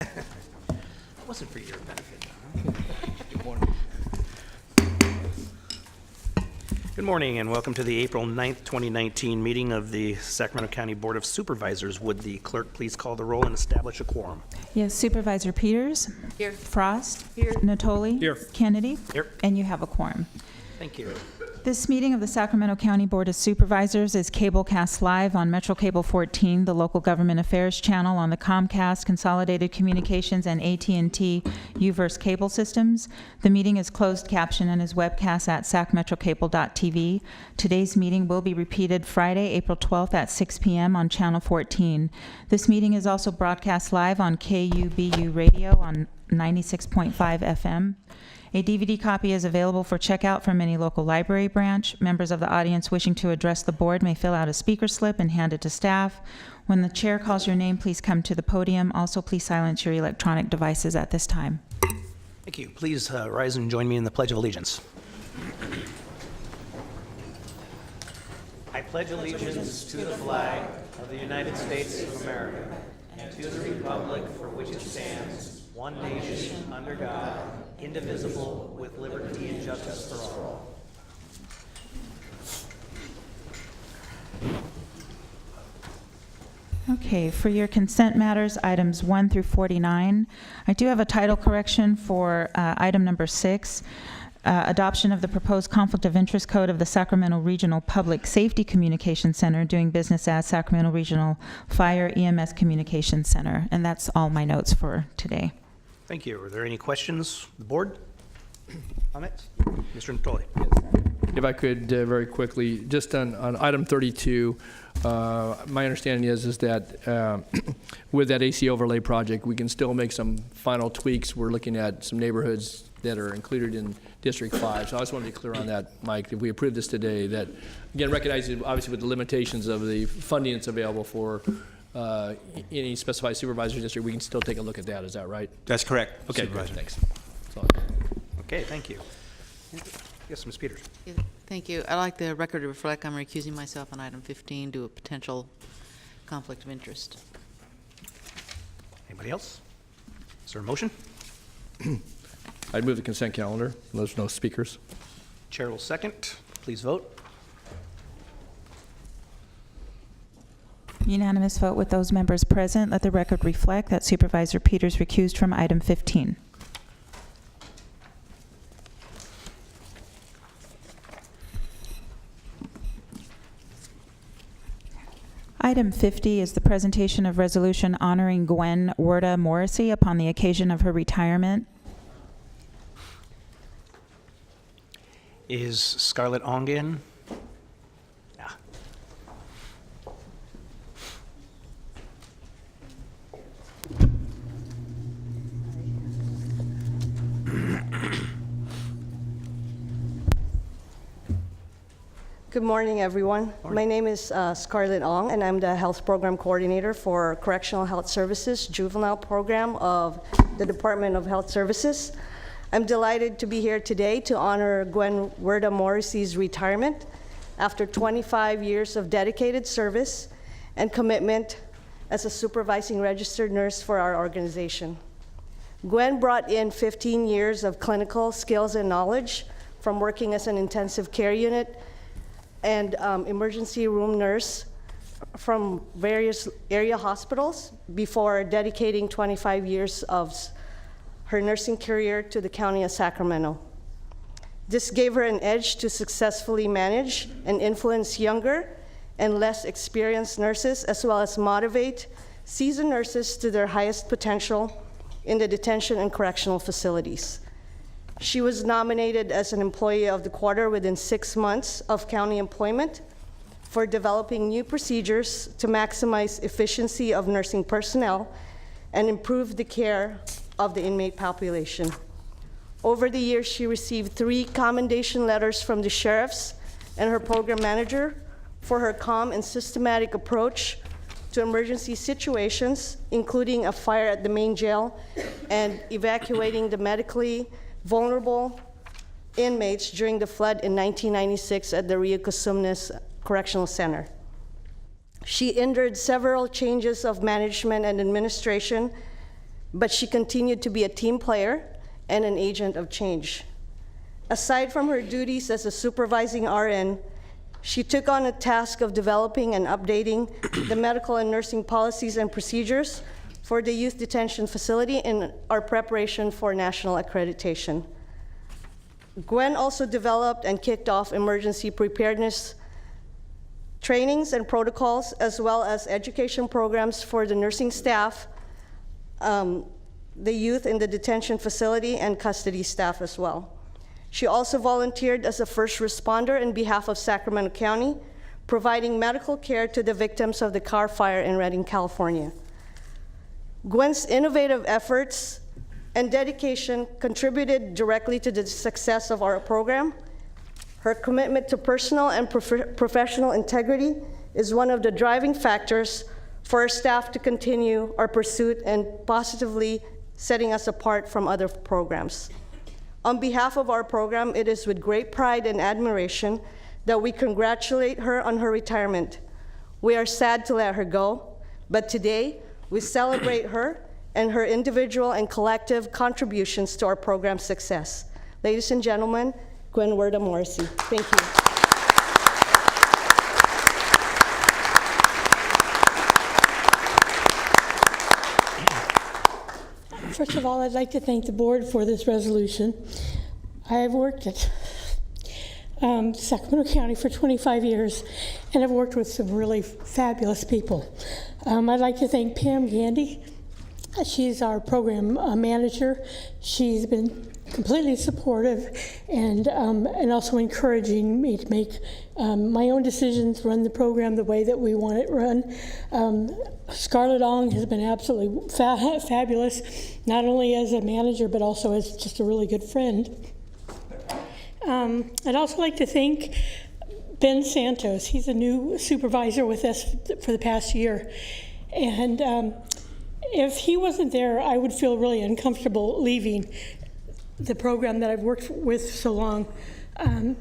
That wasn't for your benefit, John. Good morning. Good morning and welcome to the April 9th, 2019 meeting of the Sacramento County Board of Supervisors. Would the clerk please call the roll and establish a quorum? Yes, Supervisor Peters. Here. Frost. Here. Natoli. Here. Kennedy. Here. And you have a quorum. Thank you. This meeting of the Sacramento County Board of Supervisors is cablecast live on Metro Cable 14, the local government affairs channel on the Comcast, Consolidated Communications, and AT&T UVerse cable systems. The meeting is closed caption and is webcast at sacmetrocable.tv. Today's meeting will be repeated Friday, April 12th at 6 p.m. on Channel 14. This meeting is also broadcast live on KUBU Radio on 96.5 FM. A DVD copy is available for checkout from any local library branch. Members of the audience wishing to address the board may fill out a speaker slip and hand it to staff. When the chair calls your name, please come to the podium. Also, please silence your electronic devices at this time. Thank you. Please rise and join me in the Pledge of Allegiance. I pledge allegiance to the flag of the United States of America and to the republic for which it stands, one nation, under God, indivisible, with liberty and justice for all. Okay, for your consent matters, items 1 through 49. I do have a title correction for item number 6. Adoption of the proposed conflict of interest code of the Sacramento Regional Public Safety Communication Center, doing business as Sacramento Regional Fire EMS Communication Center. And that's all my notes for today. Thank you. Are there any questions? The board? Comments? Mr. Natoli. If I could very quickly, just on item 32, my understanding is that with that AC overlay project, we can still make some final tweaks. We're looking at some neighborhoods that are included in District 5. So I just want to be clear on that, Mike. If we approve this today, that, again, recognizing obviously with the limitations of the funding that's available for any specified supervisor district, we can still take a look at that. Is that right? That's correct. Okay, Supervisor. good, thanks. Okay, thank you. Yes, Ms. Peters. Yeah, thank you. I'd like the record to reflect I'm recusing myself on item 15 due to a potential conflict of interest. Anybody else? Is there a motion? I'd move the consent calendar. There's no speakers. Chair will second. Please vote. Unanimous vote with those members present. Let the record reflect that Supervisor Peters recused from item 15. Item 50 is the presentation of resolution honoring Gwen Werda Morrissey upon the occasion of her retirement. Is Scarlett Ong in? Yeah. Good morning, everyone. My name is Scarlett Ong, and I'm the Health Program Coordinator for Correctional Health Services Juvenile Program of the Department of Health Services. I'm delighted to be here today to honor Gwen Werda Morrissey's retirement after 25 years of dedicated service and commitment as a supervising registered nurse for our organization. Gwen brought in 15 years of clinical skills and knowledge from working as an intensive care unit and emergency room nurse from various area hospitals before dedicating 25 years of her nursing career to the County of Sacramento. This gave her an edge to successfully manage and influence younger and less experienced nurses, as well as motivate seasoned nurses to their highest potential in the detention and correctional facilities. She was nominated as an Employee of the Quarter within 6 months of county employment for developing new procedures to maximize efficiency of nursing personnel and improve the care of the inmate population. Over the years, she received 3 commendation letters from the sheriffs and her program manager for her calm and systematic approach to emergency situations, including a fire at the main jail and evacuating the medically vulnerable inmates during the flood in 1996 at the Rio Cosumnes Correctional Center. She endured several changes of management and administration but she continued to be a team player and an agent of change. Aside from her duties as a supervising RN, she took on a task of developing and updating the medical and nursing policies and procedures for the youth detention facility in our preparation for national accreditation. Gwen also developed and kicked off emergency preparedness trainings and protocols, as well as education programs for the nursing staff, the youth in the detention facility, and custody staff as well. She also volunteered as a first responder in behalf of Sacramento County, providing medical care to the victims of the car fire in Redding, California. Gwen's innovative efforts and dedication contributed directly to the success of our program. Her commitment to personal and professional integrity is one of the driving factors for our staff to continue our pursuit and positively setting us apart from other programs. On behalf of our program, it is with great pride and admiration that we congratulate her on her retirement. We are sad to let her go, but today we celebrate her and her individual and collective contributions to our program's success. Ladies and gentlemen, Gwen Werda Morrissey. Thank you. First of all, I'd like to thank the board for this resolution. I have worked at Sacramento County for 25 years, and I've worked with some really fabulous people. I'd like to thank Pam Gandy. She's our program manager. She's been completely supportive and also encouraging me to make my own decisions, run the program the way that we want it run. Scarlett Ong has been absolutely fabulous, not only as a manager, but also as just a really good friend. I'd also like to thank Ben Santos. He's a new supervisor with us for the past year. And if he wasn't there, I would feel really uncomfortable leaving the program that I've worked with so long.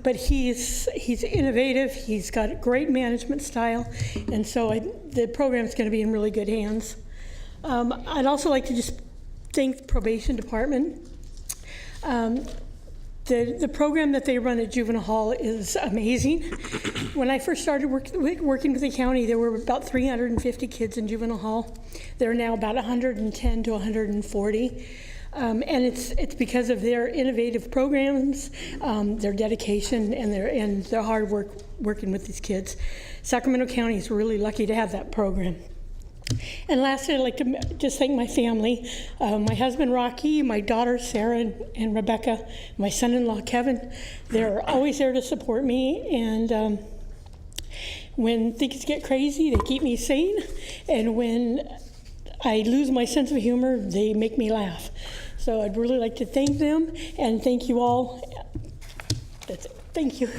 But he's innovative, he's got a great management style, and so the program's going to be in really good hands. I'd also like to just thank the probation department. The program that they run at Juvenile Hall is amazing. When I first started working with the county, there were about 350 kids in Juvenile Hall. There are now about 110 to 140. And it's because of their innovative programs, their dedication, and their hard work working with these kids. Sacramento County is really lucky to have that program. And lastly, I'd like to just thank my family, my husband Rocky, my daughters Sarah and Rebecca, my son-in-law Kevin. They're always there to support me, and when things get crazy, they keep me sane, and when I lose my sense of humor, they make me laugh. So I'd really like to thank them, and thank you all. That's it. Thank you.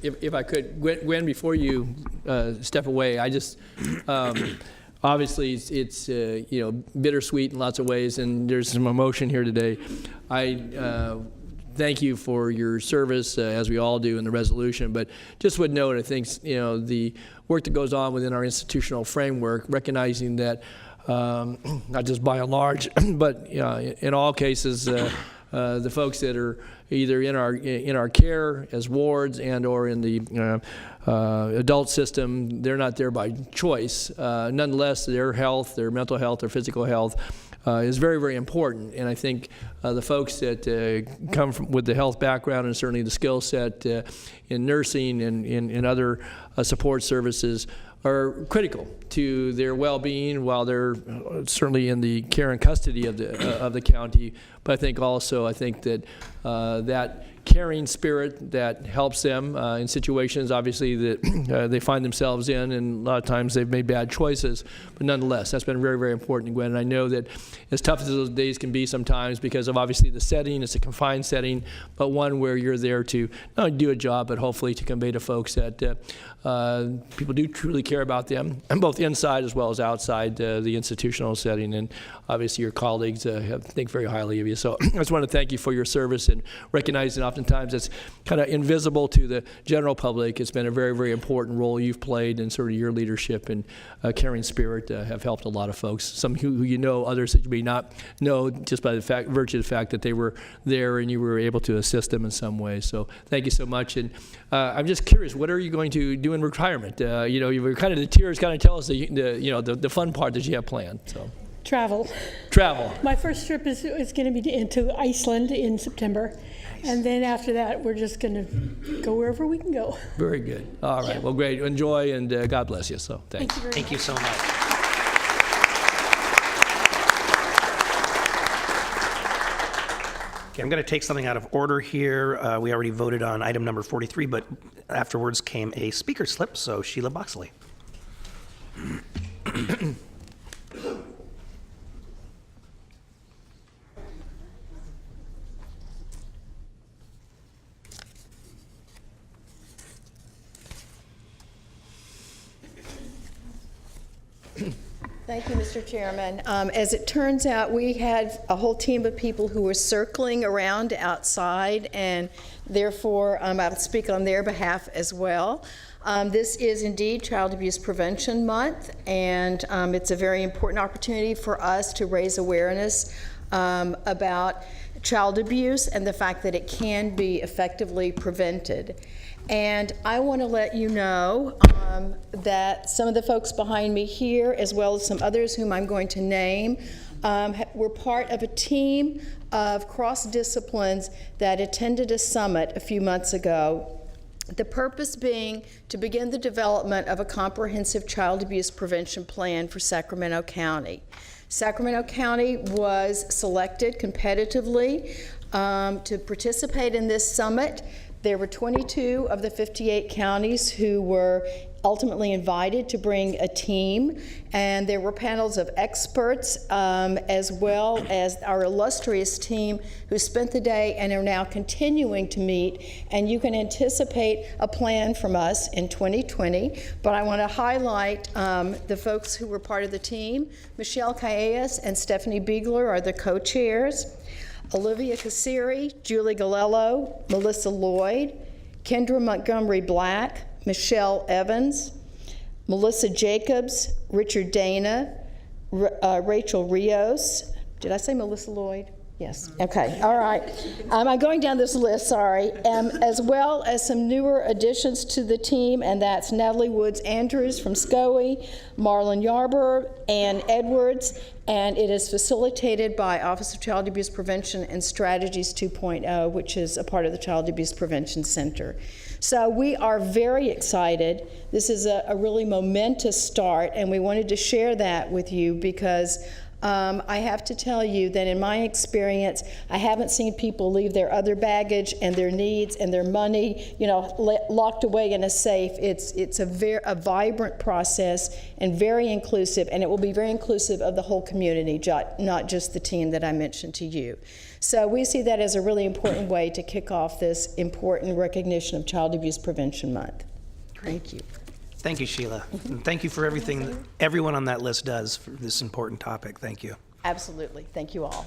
If I could, Gwen, before you step away, I just, obviously it's bittersweet in lots of ways, and there's some emotion here today. I thank you for your service, as we all do in the resolution, but just would note, I think, the work that goes on within our institutional framework, recognizing that not just by and large, but in all cases, the folks that are either in our care as wards and or in the adult system, they're not there by choice. Nonetheless, their health, their mental health, their physical health is very, very important. And I think the folks that come from with the health background and certainly the skill set in nursing and in other support services are critical to their well-being while they're certainly in the care and custody of the county. But I think also, that that caring spirit that helps them in situations, obviously, that they find themselves in, and a lot of times they've made bad choices. But nonetheless, that's been very, very important, Gwen. And I know that as tough as those days can be sometimes because of obviously the setting, it's a confined setting, but one where you're there to not only do a job, but hopefully to convey to folks that people do truly care about them, and both inside as well as outside the institutional setting. And obviously your colleagues think very highly of you. So I just want to thank you for your service and recognizing often oftentimes it's kind of invisible to the general public. It's been a very, very important role you've played, and sort of your leadership and caring spirit have helped a lot of folks. Some who you know, others that you may not know, just by the virtue of the fact that they were there and you were able to assist them in some way. So thank you so much. And I'm just curious, what are you going to do in retirement? You were kind of, the tears kind of tell us the fun part that you have planned. So. Travel. My first trip is going to be into Iceland in September. And then after that, we're just going to go wherever we can go. Very good. All right. Well, great. Enjoy, and God bless you. So thanks. Thank you so much. Okay, I'm going to take something out of order here. We already voted on item number 43, but afterwards came a speaker slip, so Sheila Boxley. Thank you, Mr. Chairman. As it turns out, we had a whole team of people who were circling around outside, and therefore I'll speak on their behalf as well. This is indeed Child Abuse Prevention Month, and it's a very important opportunity for us to raise awareness about child abuse and the fact that it can be effectively prevented. And I want to let you know that some of the folks behind me here, as well as some others whom I'm going to name, were part of a team of cross-disciplines that attended a summit a few months ago. The purpose being to begin the development of a comprehensive child abuse prevention plan for Sacramento County. Sacramento County was selected competitively to participate in this summit. There were 22 of the 58 counties who were ultimately invited to bring a team, and there were panels of experts as well as our illustrious team who spent the day and are now continuing to meet, and you can anticipate a plan from us in 2020. But I want to highlight the folks who were part of the team. Michelle Calles and Stephanie Biegler are the co-chairs. Olivia Cassiri, Julie Galello, Melissa Lloyd, Kendra Montgomery Black, Michelle Evans, Melissa Jacobs, Richard Dana, Rachel Rios. Did I say Melissa Lloyd? Yes. Okay. All right. I'm going down this list, sorry. As well as some newer additions to the team, and that's Natalie Woods Andrews from SCOE, Marlon Yarber, Ann Edwards, and it is facilitated by Office of Child Abuse Prevention and Strategies 2.0, which is a part of the Child Abuse Prevention Center. So we are very excited. This is a really momentous start, and we wanted to share that with you because I have to tell you that in my experience, I haven't seen people leave their other baggage and their needs and their money, locked away in a safe. It's a vibrant process and very inclusive, and it will be very inclusive of the whole community, not just the team that I mentioned to you. So we see that as a really important way to kick off this important recognition of Child Abuse Prevention Month. Thank you. Thank you, Sheila. And thank you for everything that everyone on that list does for this important topic. Thank you. Absolutely. Thank you all.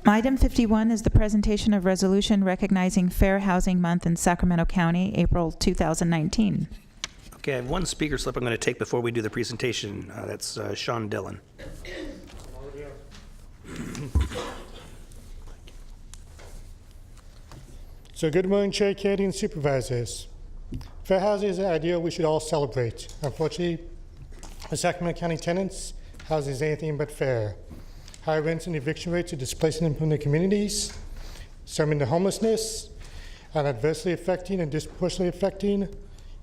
Item 51 is the presentation of resolution recognizing Fair Housing Month in Sacramento County, April 2019. Okay, I have one speaker slip I'm going to take before we do the presentation. That's Sean Dillon. So good morning, Chair, Kennedy, and Supervisors. Fair housing is an ideal we should all celebrate. Unfortunately, for Sacramento County tenants, housing is anything but fair. High rents and eviction rates are displacing them from their communities, summing to homelessness, and adversely affecting and disproportionately affecting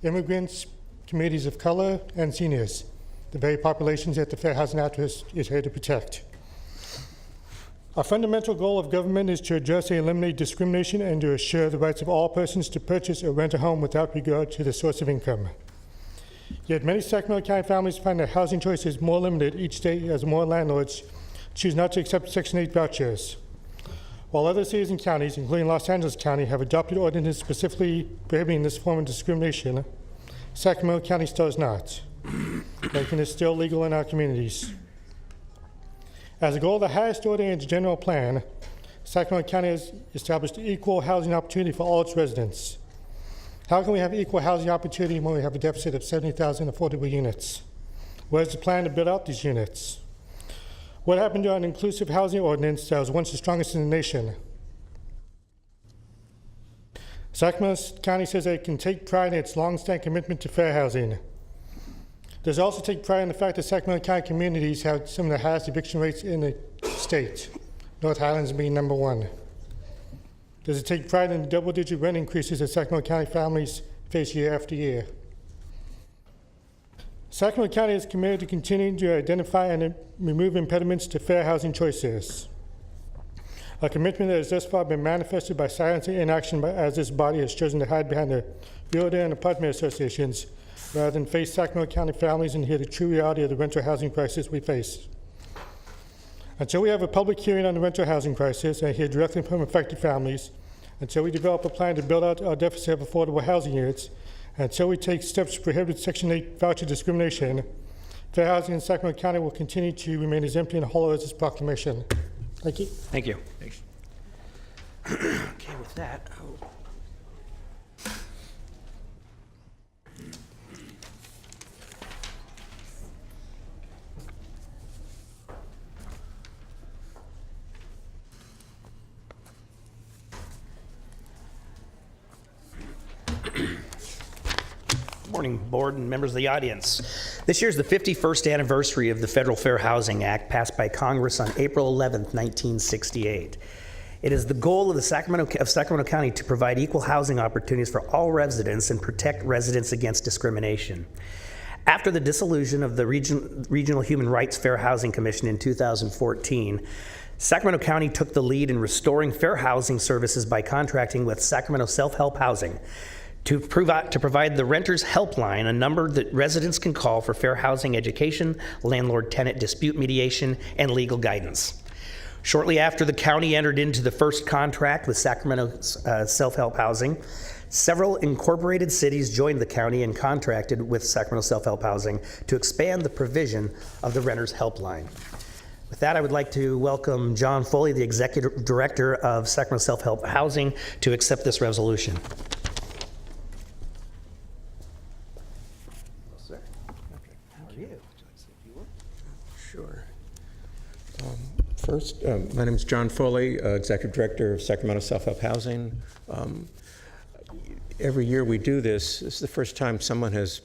immigrants, communities of color, and seniors, the very populations that the Fair Housing Act is here to protect. Our fundamental goal of government is to address and eliminate discrimination and to assure the rights of all persons to purchase or rent a home without regard to the source of income. Yet many Sacramento County families find their housing choices more limited each day as more landlords choose not to accept Section 8 vouchers. While other cities and counties, including Los Angeles County, have adopted ordinances specifically prohibiting this form of discrimination, Sacramento County still has not. making it still legal in our communities. As a goal of the highest order in its general plan, Sacramento County has established equal housing opportunity for all its residents. How can we have equal housing opportunity when we have a deficit of 70,000 affordable units? What is the plan to build out these units? What happened to an inclusive housing ordinance that was once the strongest in the nation? Sacramento County says that it can take pride in its long-standing commitment to fair housing. Does it also take pride in the fact that Sacramento County communities have some of the highest eviction rates in the state, North Highlands being number 1? Does it take pride in the double-digit rent increases that Sacramento County families face year after year? Sacramento County is committed to continuing to identify and remove impediments to fair housing choices, a commitment that has thus far been manifested by silence and inaction as this body has chosen to hide behind the realtor and apartment associations rather than face Sacramento County families and hear the true reality of the rental housing crisis we face. Until we have a public hearing on the rental housing crisis and hear directly from affected families, until we develop a plan to build out our deficit of affordable housing units, until we take steps to prohibit Section 8 voucher discrimination, fair housing in Sacramento County will continue to remain as empty and hollow as this proclamation. Thank you. Thank you. Thanks. Okay, with that. Morning, board and members of the audience. This year is the 51st anniversary of the Federal Fair Housing Act passed by Congress on April 11th, 1968. It is the goal of Sacramento County to provide equal housing opportunities for all residents and protect residents against discrimination. After the dissolution of the Regional Human Rights Fair Housing Commission in 2014, Sacramento County took the lead in restoring fair housing services by contracting with Sacramento Self-Help Housing to provide the Renters Helpline, a number that residents can call for fair housing education, landlord-tenant dispute mediation, and legal guidance. Shortly after the county entered into the first contract with Sacramento Self-Help Housing, several incorporated cities joined the county and contracted with Sacramento Self-Help Housing to expand the provision of the Renters Helpline. With that, I would like to welcome John Foley, the Executive Director of Sacramento Self-Help Housing, to accept this resolution. Sure. First, my name is John Foley, Executive Director of Sacramento Self-Help Housing. Every year we do this. This is the first time someone has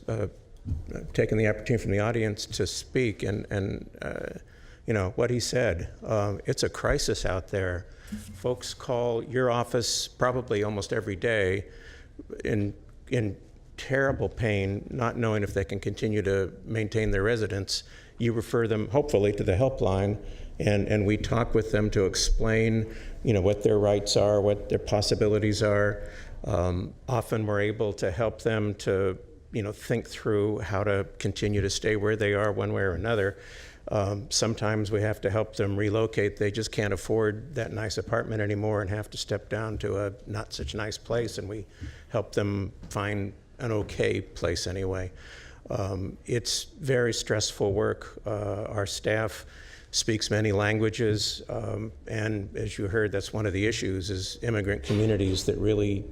taken the opportunity from the audience to speak, and you know, what he said. It's a crisis out there. Folks call your office probably almost every day in terrible pain, not knowing if they can continue to maintain their residence. You refer them, hopefully, to the helpline, and we talk with them to explain, you know, what their rights are, what their possibilities are. Often we're able to help them to, you know, think through how to continue to stay where they are one way or another. Sometimes we have to help them relocate. They just can't afford that nice apartment anymore and have to step down to a not such nice place, and we help them find an okay place anyway. It's very stressful work. Our staff speaks many languages, and as you heard, that's one of the issues, is immigrant communities that really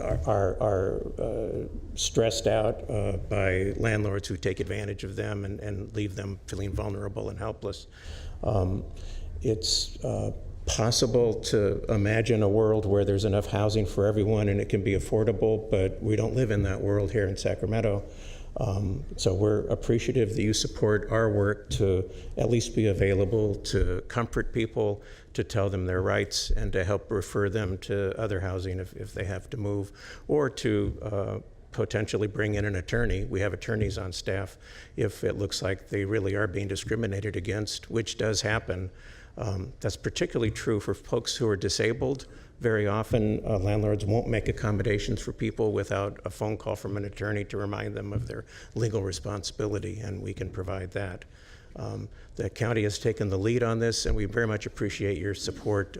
are stressed out by landlords who take advantage of them and leave them feeling vulnerable and helpless. It's possible to imagine a world where there's enough housing for everyone and it can be affordable, but we don't live in that world here in Sacramento. So we're appreciative that you support our work to at least be available to comfort people, to tell them their rights, and to help refer them to other housing if they have to move, or to potentially bring in an attorney. We have attorneys on staff if it looks like they really are being discriminated against, which does happen. That's particularly true for folks who are disabled. Very often, landlords won't make accommodations for people without a phone call from an attorney to remind them of their legal responsibility, and we can provide that. The county has taken the lead on this, and we very much appreciate your support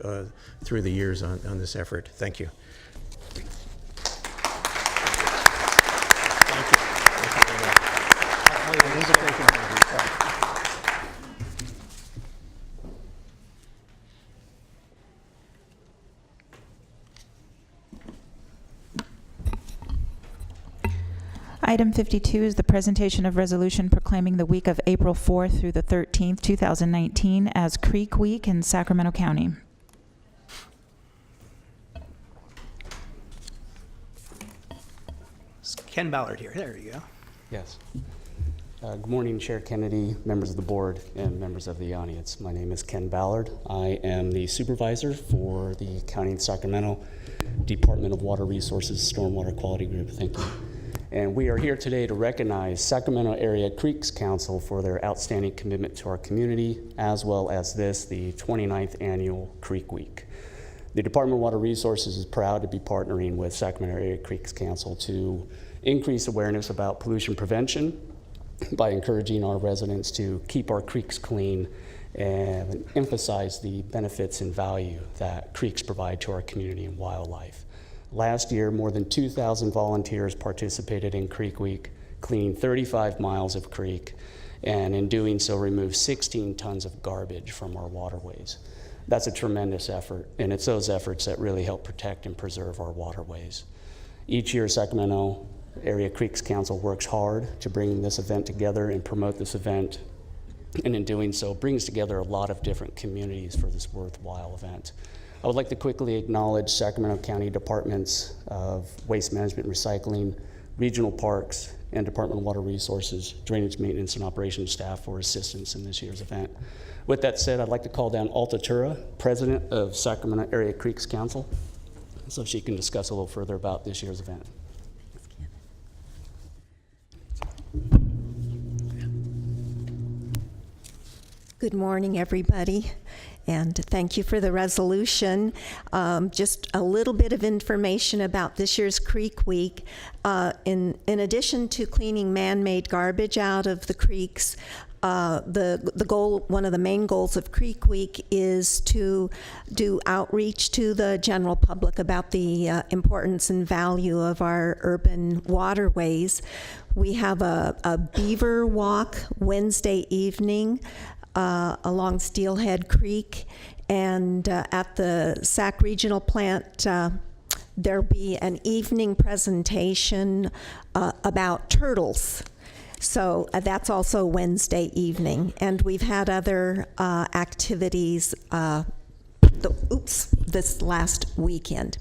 through the years on this effort. Thank you. Item 52 is the presentation of resolution proclaiming the week of April 4th through the 13th, 2019 as Creek Week in Sacramento County. It's Ken Ballard here. There you go. Yes. Good morning, Chair Kennedy, members of the board, and members of the audience. My name is Ken Ballard. I am the supervisor for the County of Sacramento Department of Water Resources Stormwater Quality Group. Thank you. And we are here today to recognize Sacramento Area Creeks Council for their outstanding commitment to our community, as well as the 29th Annual Creek Week. The Department of Water Resources is proud to be partnering with Sacramento Area Creeks Council to increase awareness about pollution prevention by encouraging our residents to keep our creeks clean and emphasize the benefits and value that creeks provide to our community and wildlife. Last year, more than 2,000 volunteers participated in Creek Week, cleaning 35 miles of creek, and in doing so removed 16 tons of garbage from our waterways. That's a tremendous effort, and it's those efforts that really help protect and preserve our waterways. Each year, Sacramento Area Creeks Council works hard to bring this event together and promote this event, and in doing so brings together a lot of different communities for this worthwhile event. I would like to quickly acknowledge Sacramento County Departments of Waste Management and Recycling, Regional Parks, and Department of Water Resources, Drainage Maintenance and Operations staff for assistance in this year's event. With that said, I'd like to call down Altatura, President of Sacramento Area Creeks Council, so she can discuss a little further about this year's event. Good morning, everybody, and thank you for the resolution. Just a little bit of information about this year's Creek Week. In addition to cleaning man-made garbage out of the creeks, the goal, one of the main goals of Creek Week is to do outreach to the general public about the importance and value of our urban waterways. We have a beaver walk Wednesday evening along Steelhead Creek, and at the Sac Regional Plant, there'll be an evening presentation about turtles. So that's also Wednesday evening, and we've had other activities this last weekend.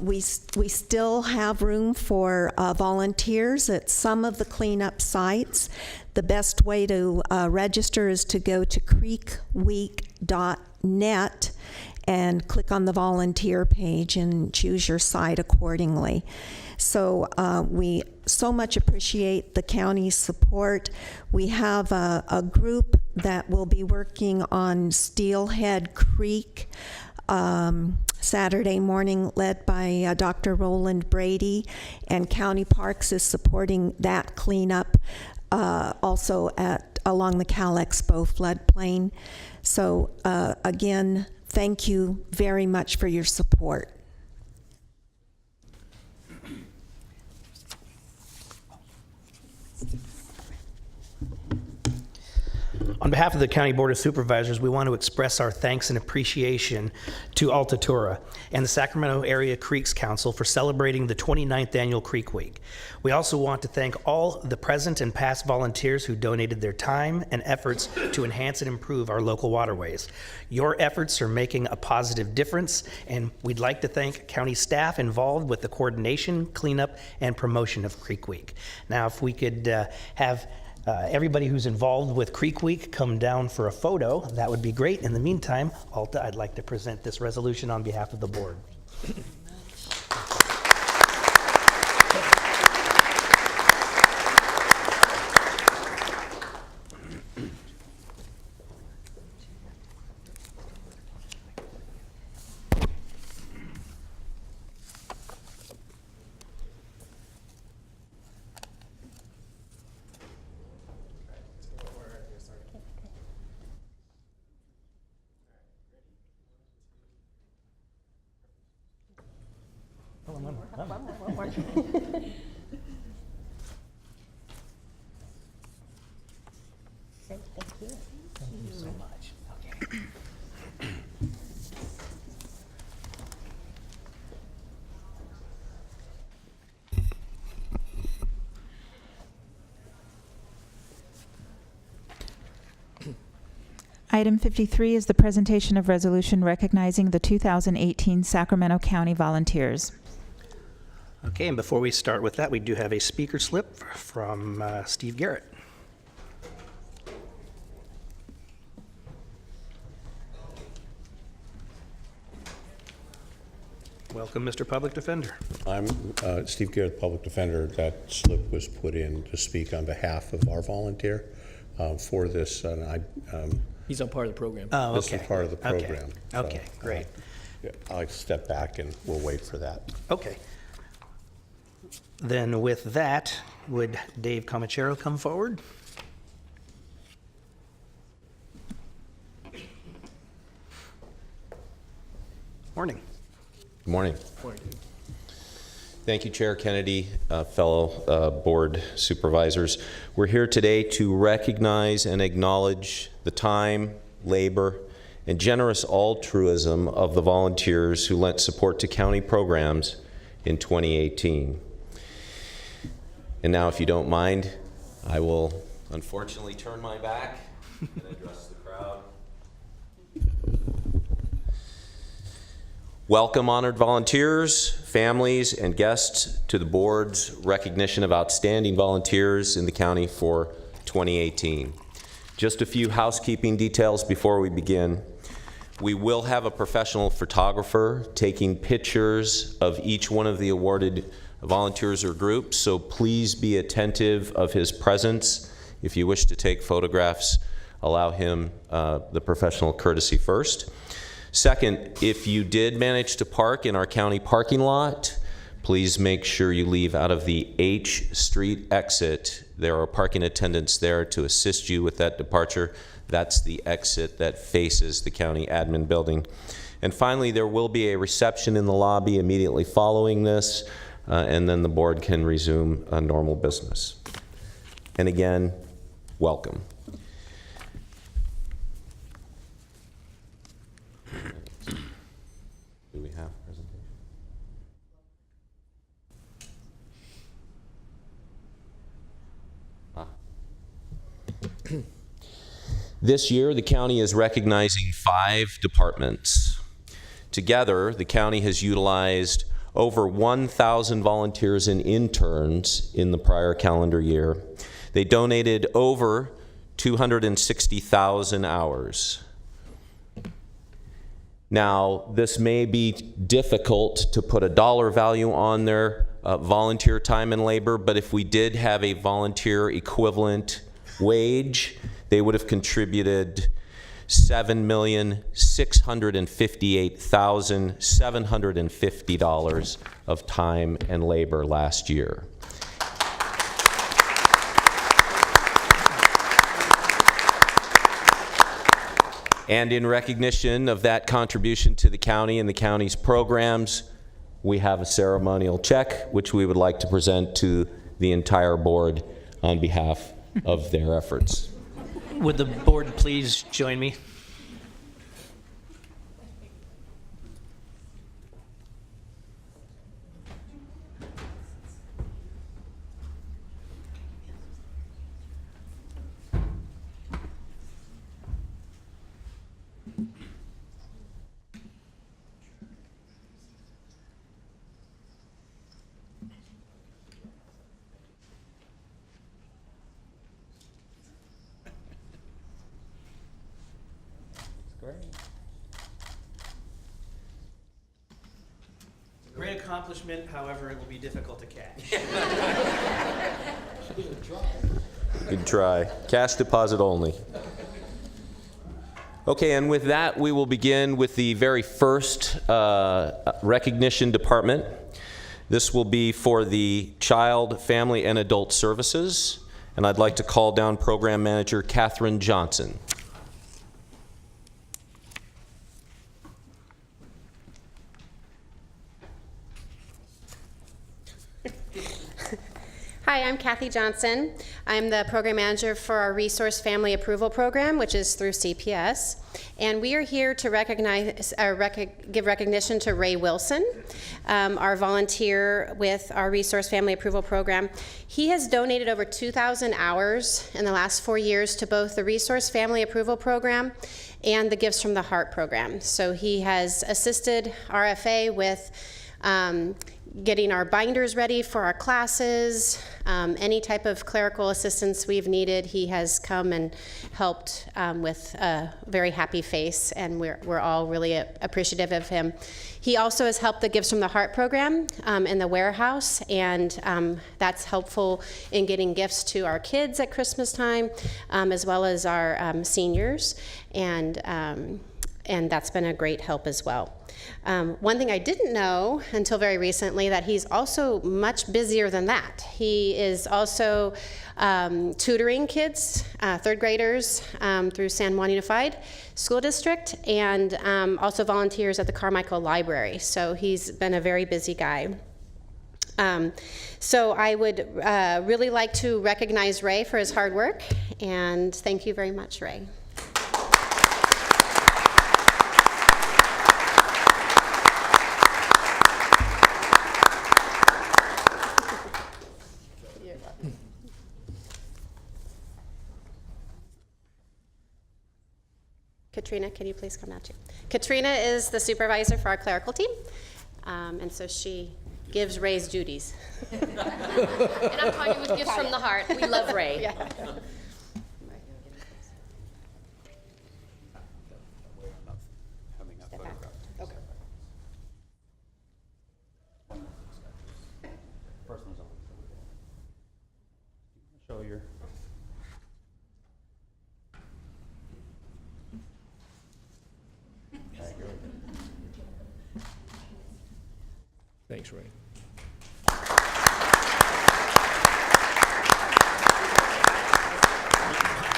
We still have room for volunteers at some of the cleanup sites. The best way to register is to go to creekweek.net and click on the volunteer page and choose your site accordingly. So we so much appreciate the county's support. We have a group that will be working on Steelhead Creek Saturday morning, led by Dr. Roland Brady, and County Parks is supporting that cleanup also along the Cal Expo floodplain. So again, thank you very much for your support. On behalf of the County Board of Supervisors, we want to express our thanks and appreciation to Altatura and the Sacramento Area Creeks Council for celebrating the 29th Annual Creek Week. We also want to thank all the present and past volunteers who donated their time and efforts to enhance and improve our local waterways. Your efforts are making a positive difference, and we'd like to thank county staff involved with the coordination, cleanup, and promotion of Creek Week. Now, if we could have everybody who's involved with Creek Week come down for a photo, that would be great. In the meantime, Alta, I'd like to present this resolution on behalf of the board. Thank you so much. Okay. Item 53 is the presentation of resolution recognizing the 2018 Sacramento County Volunteers. Okay, and before we start with that, we do have a speaker slip from Steve Garrett. Welcome, Mr. Public Defender. I'm Steve Garrett, Public Defender. That slip was put in to speak on behalf of our volunteer for this. And He's on part of the program. Oh, this okay. is part of the program. Okay, great. I'll step back and we'll wait for that. Okay. Then with that, would Dave Comachero come forward? Morning. Good morning. Thank you, Chair Kennedy, fellow board supervisors. We're here today to recognize and acknowledge the time, labor, and generous altruism of the volunteers who lent support to county programs in 2018. And now, if you don't mind, I will unfortunately turn my back and address the crowd. Welcome, honored volunteers, families, and guests to the board's recognition of outstanding volunteers in the county for 2018. Just a few housekeeping details before we begin. We will have a professional photographer taking pictures of each one of the awarded volunteers or groups, so please be attentive of his presence. If you wish to take photographs, allow him the professional courtesy first. Second, if you did manage to park in our county parking lot, please make sure you leave out of the H Street exit. There are parking attendants there to assist you with that departure. That's the exit that faces the county admin building. And finally, there will be a reception in the lobby immediately following this, and then the board can resume normal business. And again, welcome. Do we have a presentation? This year, the county is recognizing 5 departments. Together, the county has utilized over 1,000 volunteers and interns in the prior calendar year. They donated over 260,000 hours. Now, this may be difficult to put a dollar value on their volunteer time and labor, but if we did have a volunteer equivalent wage, they would have contributed $7,658,750 of time and labor last year. And in recognition of that contribution to the county and the county's programs, we have a ceremonial check, which we would like to present to the entire board on behalf of their efforts. Would the board please join me? Great accomplishment, however, it will be difficult to catch. Good try. Cash deposit only. Okay, and with that, we will begin with the very first recognition department. This will be for the Child, Family, and Adult Services, and I'd like to call down Program Manager Catherine Johnson. Hi, I'm Kathy Johnson. I'm the program manager for our Resource Family Approval Program, which is through CPS. And we are here to give recognition to Ray Wilson, our volunteer with our Resource Family Approval Program. He has donated over 2,000 hours in the last 4 years to both the Resource Family Approval Program and the Gifts from the Heart program. So he has assisted RFA with getting our binders ready for our classes, any type of clerical assistance we've needed. He has come and helped with a very happy face, and we're all really appreciative of him. He also has helped the Gifts from the Heart program in the warehouse, and that's helpful in getting gifts to our kids at Christmas time, as well as our seniors, and that's been a great help as well. One thing I didn't know until very recently, that he's also much busier than that. He is also tutoring kids, third graders, through San Juan Unified School District, and also volunteers at the Carmichael Library. So he's been a very busy guy. So I would really like to recognize Ray for his hard work, and thank you very much, Ray. Katrina, can you please come out too? Katrina is the supervisor for our clerical team, and so she gives Ray's duties. And I'm talking with Gifts from the Heart. We love Ray. Yeah. Step back. Okay. Show your. Thanks, Ray.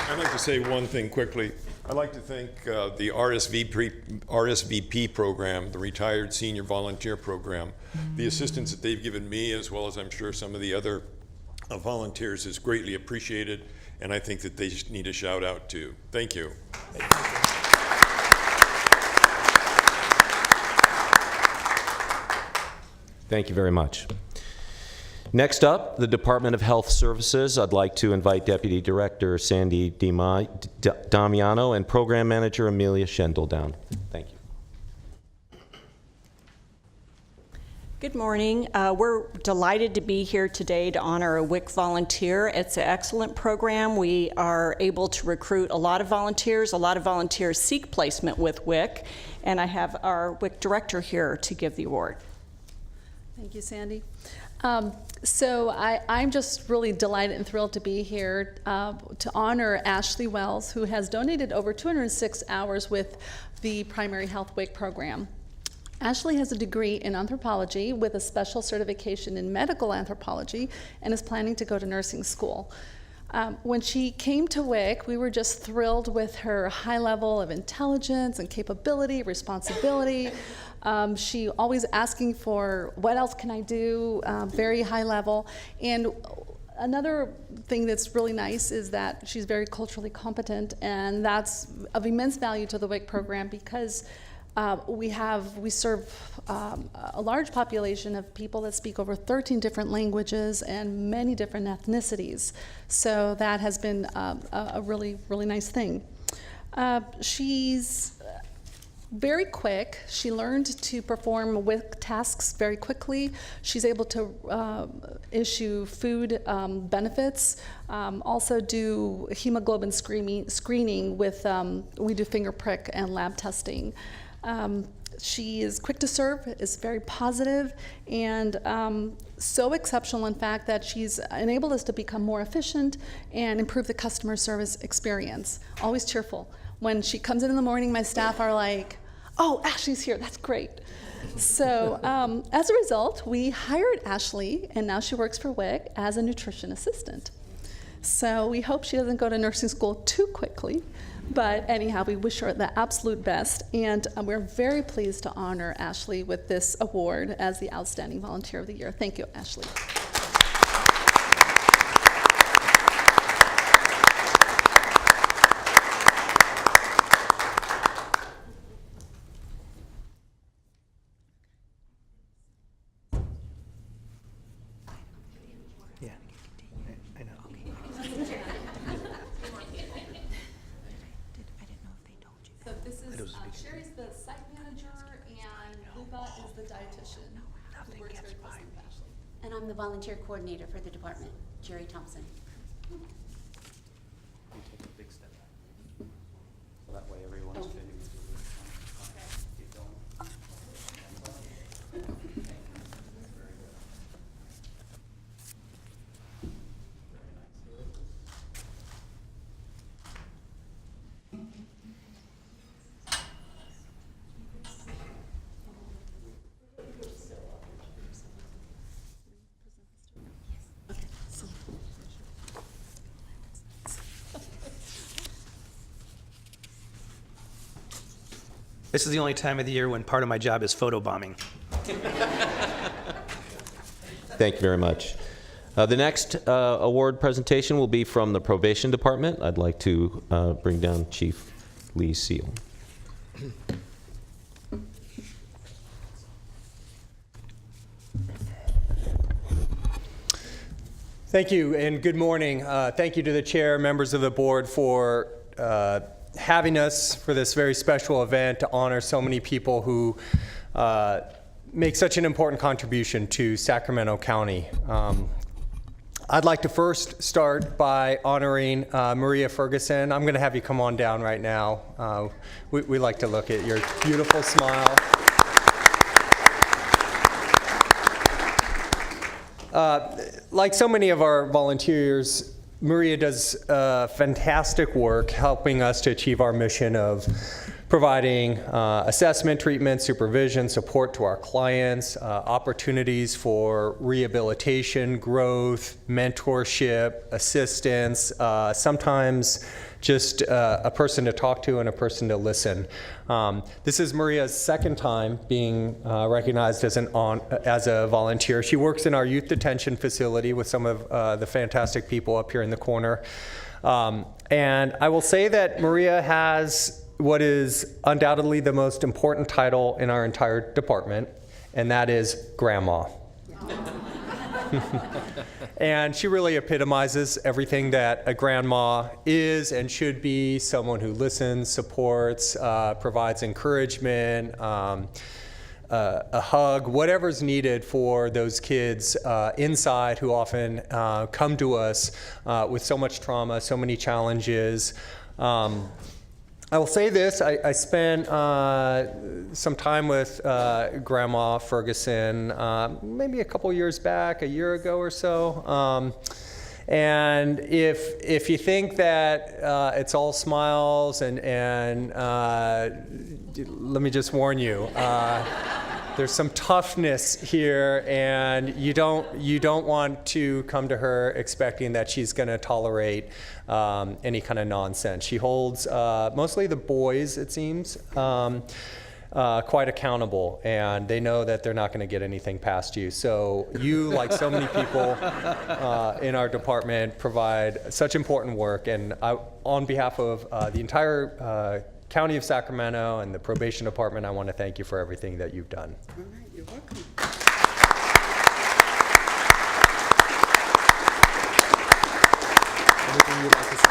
I'd like to say one thing quickly. I'd like to thank the RSVP program, the Retired Senior Volunteer Program. The assistance that they've given me, as well as I'm sure some of the other volunteers, is greatly appreciated, and I think that they need a shout out too. Thank you. Thank you very much. Next up, the Department of Health Services. I'd like to invite Deputy Director Sandy Damiano and Program Manager Amelia Schendel down. Thank you. Good morning. We're delighted to be here today to honor a WIC volunteer. It's an excellent program. We are able to recruit a lot of volunteers. A lot of volunteers seek placement with WIC, and I have our WIC director here to give the award. Thank you, Sandy. So I'm just really delighted and thrilled to be here to honor Ashley Wells, who has donated over 206 hours with the Primary Health WIC program. Ashley has a degree in anthropology with a special certification in medical anthropology and is planning to go to nursing school. When she came to WIC, we were just thrilled with her high level of intelligence and capability, responsibility. She always asking for what else can I do, very high level. And another thing that's really nice is that she's very culturally competent, and that's of immense value to the WIC program because we serve a large population of people that speak over 13 different languages and many different ethnicities. So that has been a really, really nice thing. She's very quick. She learned to perform WIC tasks very quickly. She's able to issue food benefits, also do hemoglobin screening with, we do finger prick and lab testing. She is quick to serve, is very positive, and so exceptional, in fact, that she's enabled us to become more efficient and improve the customer service experience. Always cheerful. When she comes in the morning, my staff are like, "Oh, Ashley's here, that's great." So as a result, we hired Ashley, and now she works for WIC as a nutrition assistant. So we hope she doesn't go to nursing school too quickly. But anyhow, we wish her the absolute best, and we're very pleased to honor Ashley with this award as the Outstanding Volunteer of the Year. Thank you, Ashley. Sherry's the site manager, and Luba is the dietitian who works very closely with Ashley. And I'm the volunteer coordinator for the department, Jerry Thompson. You take a big step back. So that way everyone's fitting. Keep going. This is the only time of the year when part of my job is photobombing. Thank you very much. The next award presentation will be from the Probation Department. I'd like to bring down Chief Lee Seal. Thank you, and good morning. Thank you to the chair, members of the board, for having us for this very special event to honor so many people who make such an important contribution to Sacramento County. I'd like to first start by honoring Maria Ferguson. I'm going to have you come on down right now. We like to look at your beautiful smile. Like so many of our volunteers, Maria does fantastic work helping us to achieve our mission of providing assessment, treatment, supervision, support to our clients, opportunities for rehabilitation, growth, mentorship, assistance, sometimes just a person to talk to and a person to listen. This is Maria's second time being recognized as a volunteer. She works in our youth detention facility with some of the fantastic people up here in the corner. And I will say that Maria has what is undoubtedly the most important title in our entire department, and that is Grandma. And she really epitomizes everything that a grandma is and should be: someone who listens, supports, provides encouragement, a hug, whatever's needed for those kids inside who often come to us with so much trauma, so many challenges. I will say this, I spent some time with Grandma Ferguson maybe a couple years back, a year ago or so. And if you think that it's all smiles and let me just warn you, there's some toughness here, and you don't want to come to her expecting that she's going to tolerate any kind of nonsense. She holds mostly the boys, it seems, quite accountable, and they know that they're not going to get anything past you. So you, like so many people in our department, provide such important work, and on behalf of the entire County of Sacramento and the Probation Department, I want to thank you for everything that you've done. All right, you're welcome. Anything you'd like to say?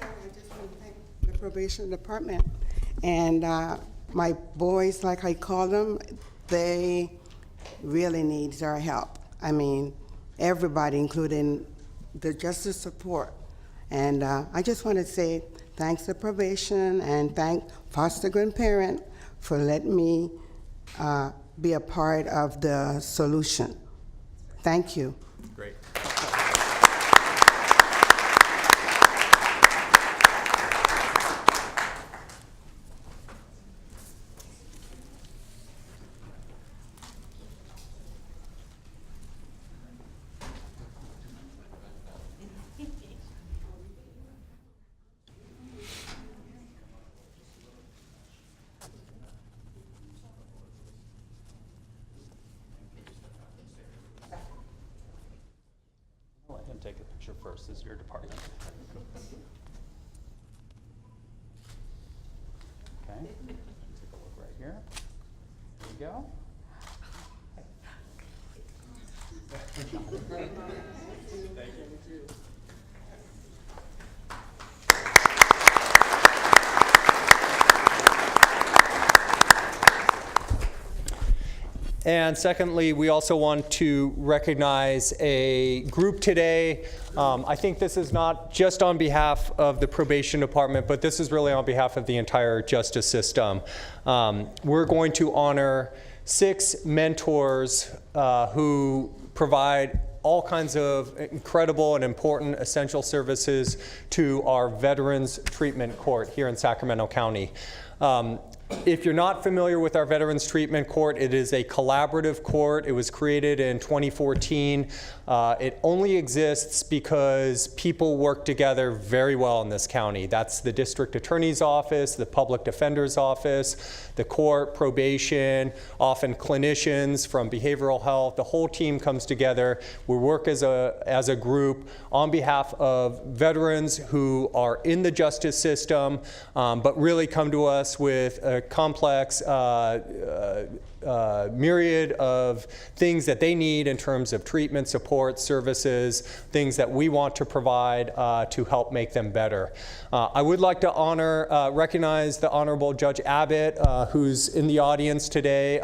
I just want to thank the Probation Department. And my boys, like I call them, they really need our help. I mean, everybody, including the justice support. And I just want to say thanks to Probation and thank foster grandparent for letting me be a part of the solution. Thank you. Great. I'll let him take a picture first. This is your department. Okay, take a look right here. There we go. Thank you. And secondly, we also want to recognize a group today. I think this is not just on behalf of the probation department, but this is really on behalf of the entire justice system. We're going to honor 6 mentors who provide all kinds of incredible and important essential services to our Veterans Treatment Court here in Sacramento County. If you're not familiar with our Veterans Treatment Court, it is a collaborative court. It was created in 2014. It only exists because people work together very well in this county. That's the district attorney's office, the public defender's office, the court, probation, often clinicians from behavioral health. The whole team comes together. We work as a group on behalf of veterans who are in the justice system, but really come to us with a complex myriad of things that they need in terms of treatment, support, services, things that we want to provide to help make them better. I would like to recognize the Honorable Judge Abbott, who's in the audience today.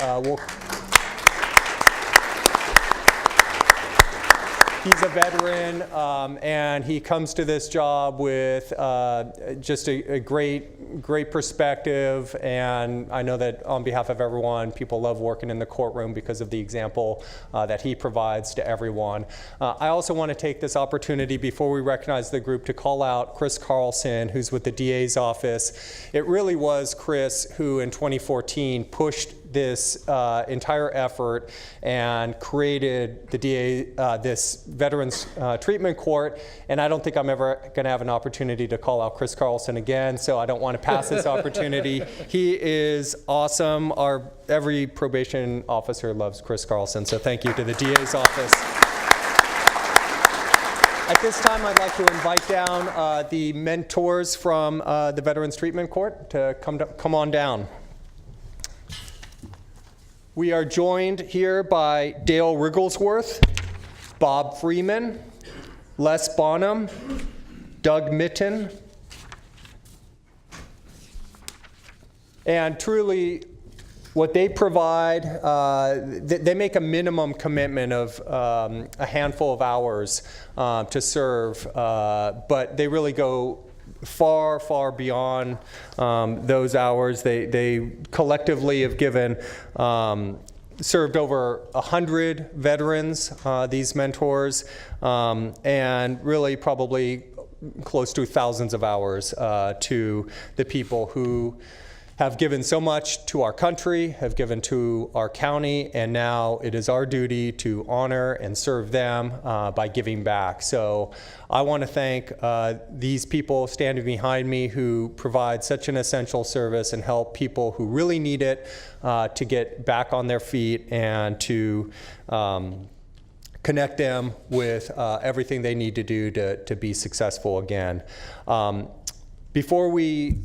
He's a veteran, and he comes to this job with just a great perspective, and I know that on behalf of everyone, people love working in the courtroom because of the example that he provides to everyone. I also want to take this opportunity before we recognize the group to call out Chris Carlson, who's with the DA's office. It really was Chris who in 2014 pushed this entire effort and created the this Veterans Treatment Court, and I don't think I'm ever going to have an opportunity to call out Chris Carlson again, so I don't want to pass this opportunity. He is awesome. Every probation officer loves Chris Carlson, so thank you to the DA's office. At this time, I'd like to invite down the mentors from the Veterans Treatment Court to come on down. We are joined here by Dale Rigglesworth, Bob Freeman, Les Bonham, Doug Mitten, and truly what they provide, they make a minimum commitment of a handful of hours to serve, but they really go far, far beyond those hours. They collectively have given, served over 100 veterans, these mentors, and really probably close to thousands of hours to the people who have given so much to our country, have given to our county, and now it is our duty to honor and serve them by giving back. So I want to thank these people standing behind me who provide such an essential service and help people who really need it to get back on their feet and to connect them with everything they need to do to be successful again. Before we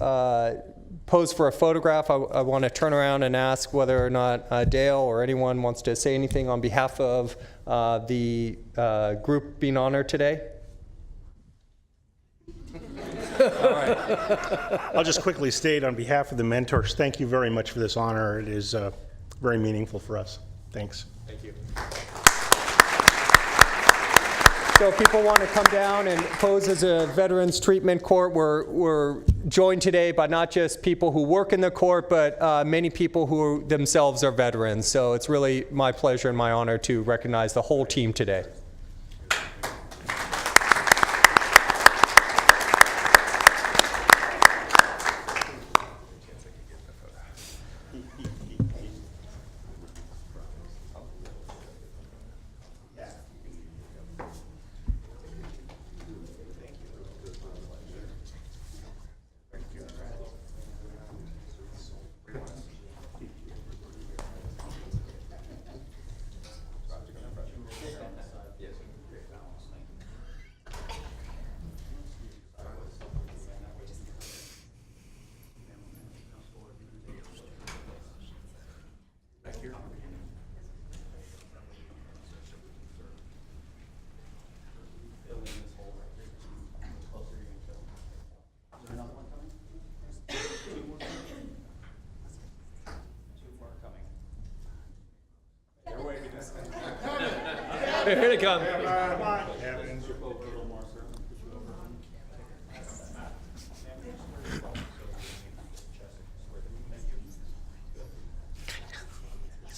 pose for a photograph, I want to turn around and ask whether or not Dale or anyone wants to say anything on behalf of the group being honored today. All right. I'll just quickly state on behalf of the mentors, thank you very much for this honor. It is very meaningful for us. Thanks. Thank you. So if people want to come down and pose as a Veterans Treatment Court, we're joined today by not just people who work in the court, but many people who themselves are veterans. So it's really my pleasure and my honor to recognize the whole team today. Here they come.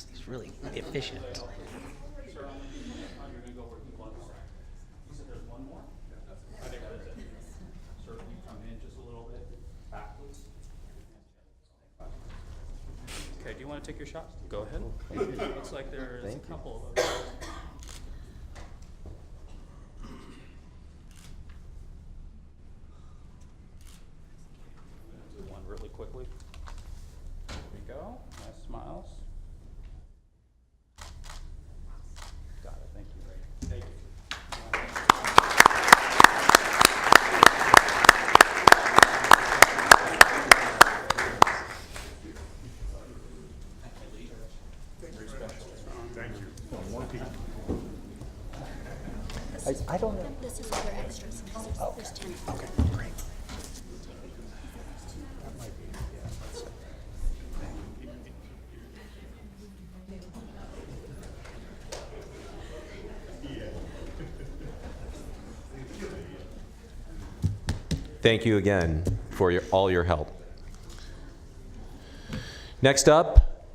He's really efficient. Okay, do you want to take your shot? Go ahead. Looks like there's a couple of those. Do one really quickly. There we go. Nice smiles. Got it. Thank you. Thank you. I don't know. This is other extras. Oh, There's 10. okay, great. Thank you again for all your help. Next up,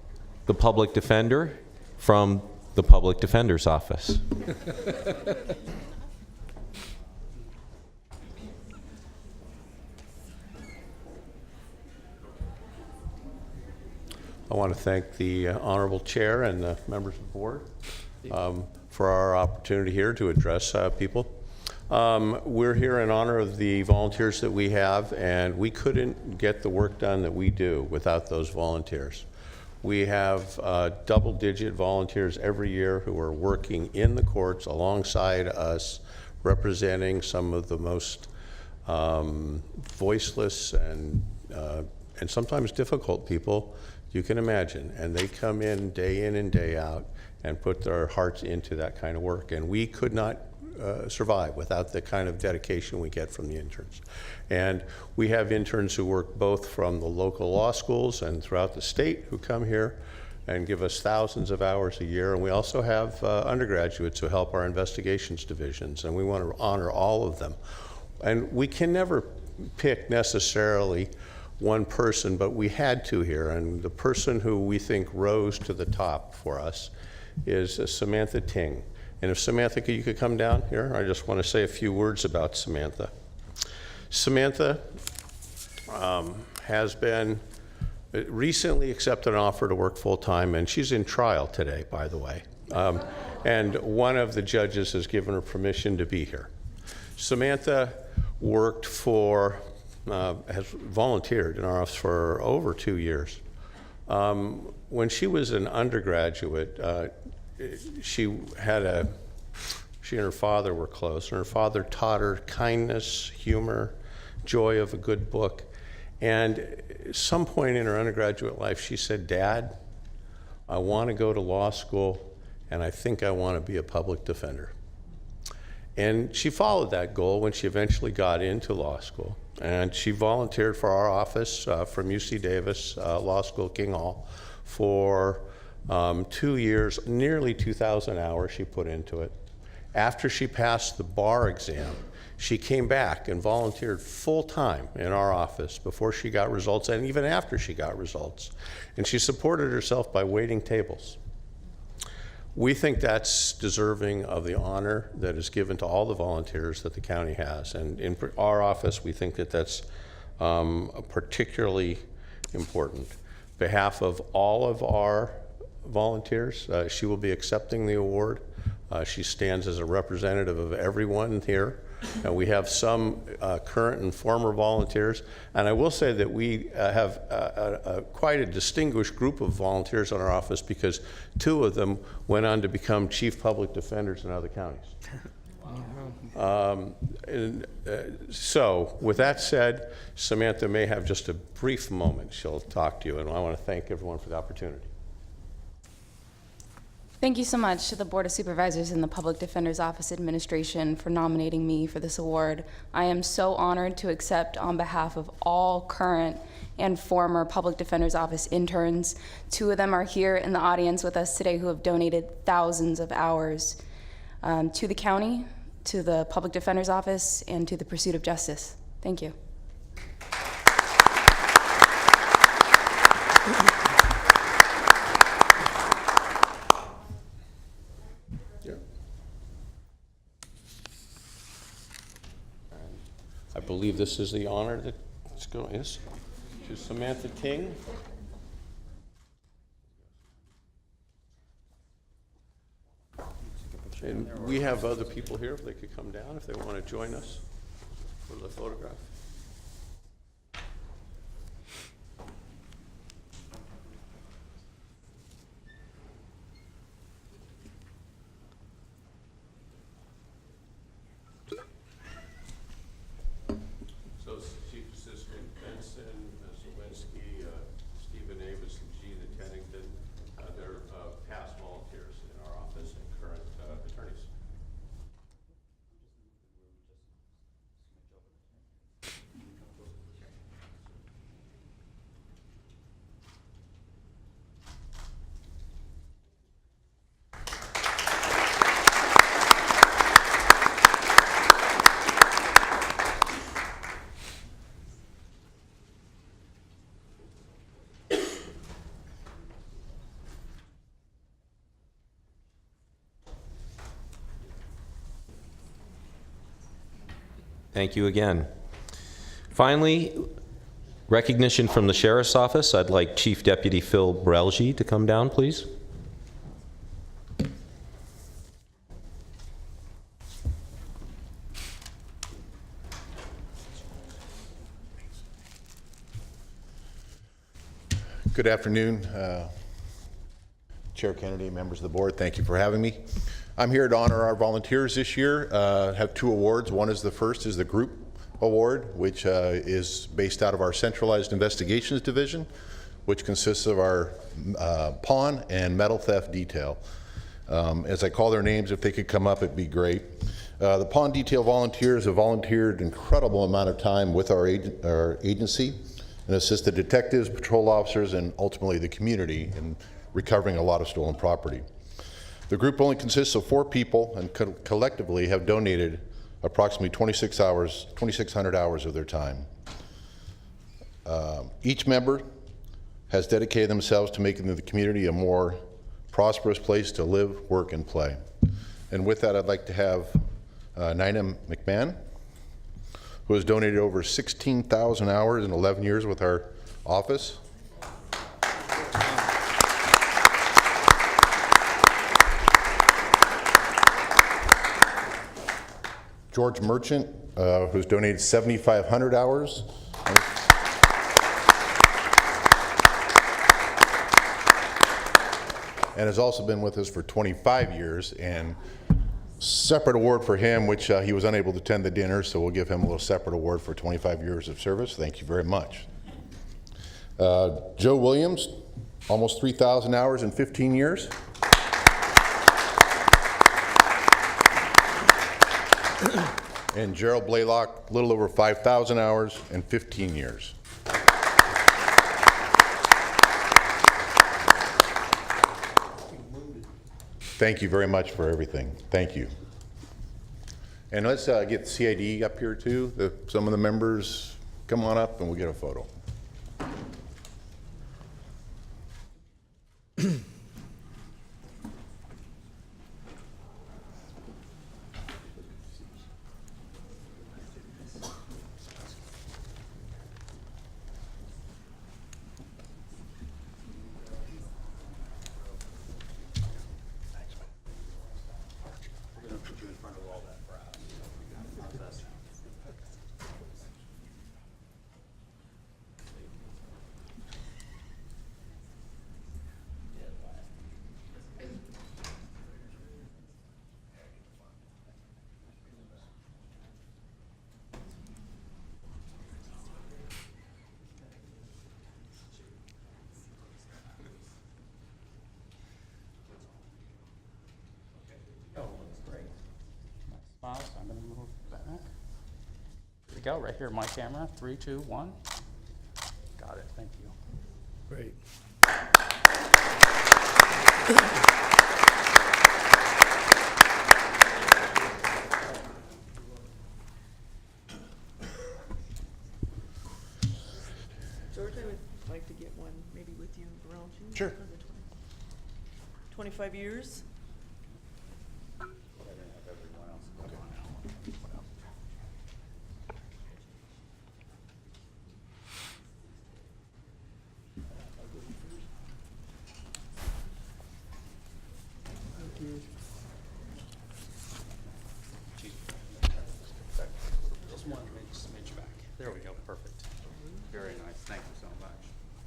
the public defender from the Public Defender's Office. I want to thank the Honorable Chair and the members of the board for our opportunity here to address people. We're here in honor of the volunteers that we have, and we couldn't get the work done that we do without those volunteers. We have double-digit volunteers every year who are working in the courts alongside us, representing some of the most voiceless and sometimes difficult people you can imagine. And they come in and day out and put their hearts into that kind of work. And we could not survive without the kind of dedication we get from the interns. And we have interns who work both from the local law schools and throughout the state who come here and give us thousands of hours a year. And we also have undergraduates who help our investigations divisions, and we want to honor all of them. And we can never pick necessarily one person, but we had to here. And the person who we think rose to the top for us is Samantha Ting. And if Samantha, you could come down here, I just want to say a few words about Samantha. Samantha has been recently accepted an offer to work full-time, and she's in trial today, by the way. And one of the judges has given her permission to be here. Samantha worked has volunteered in our office for over 2 years. When she was an undergraduate, she and her father were close, and her father taught her kindness, humor, joy of a good book. And at some point in her undergraduate life, she said, "Dad, I want to go to law school, and I think I want to be a public defender." And she followed that goal when she eventually got into law school. And she volunteered for our office from UC Davis Law School, King Hall, for 2 years, nearly 2,000 hours she put into it. After she passed the bar exam, she came back and volunteered full-time in our office before she got results, and even after she got results. And she supported herself by waiting tables. We think that's deserving of the honor that is given to all the volunteers that the county has. And in our office, we think that that's particularly important. On behalf of all of our volunteers, she will be accepting the award. She stands as a representative of everyone here. We have some current and former volunteers, and I will say that we have quite a distinguished group of volunteers in our office, because 2 of them went on to become chief public defenders in other counties. So with that said, Samantha may have just a brief moment. She'll talk to you, and I want to thank everyone for the opportunity. Thank you so much to the Board of Supervisors and the Public Defender's Office Administration for nominating me for this award. I am so honored to accept on behalf of all current and former Public Defender's Office interns. 2 of them are here in the audience with us today who have donated thousands of hours. to the county, to the Public Defender's Office, and to the pursuit of justice. Thank you. I believe this is the honor that's going to Samantha King. And we have other people here, if they could come down, if they want to join us for the photograph. So Chief Assistant Benson, Zawinski, Stephen Avis, and Gina Tennington, they're past volunteers in our office and current attorneys. Thank you again. Finally, recognition from the Sheriff's Office. I'd like Chief Deputy Phil Brelgi to come down, please. Good afternoon, Chair Kennedy, members of the board. Thank you for having me. I'm here to honor our volunteers this year. Have two awards. One is the group award, which is based out of our Centralized Investigations Division, which consists of our pawn and metal theft detail. As I call their names, if they could come up, it'd be great. The pawn detail volunteers have volunteered an incredible amount of time with our agency and assisted detectives, patrol officers, and ultimately the community in recovering a lot of stolen property. The group only consists of 4 people and collectively have donated approximately 2,600 hours of their time. Each member has dedicated themselves to making the community a more prosperous place to live, work, and play. And with that, I'd like to have Nina McMahon, who has donated over 16,000 hours in 11 years with our office. George Merchant, who's donated 7,500 hours. And has also been with us for 25 years. And separate award for him, which he was unable to attend the dinner, so we'll give him a little separate award for 25 years of service. Thank you very much. Joe Williams, almost 3,000 hours in 15 years. And Gerald Blaylock, a little over 5,000 hours in 15 years. Thank you very much for everything. Thank you. And let's get CID up here too. Some of the members, come on up and we'll get a photo. Smiles. I'm going to move back. Here we go, right here, my camera. 3, 2, 1. Got it. Thank you. Great. and maybe with you and Burrell too. Sure. For the 25 years. Just one smidge back. There we go, perfect. Very nice, thank you so much.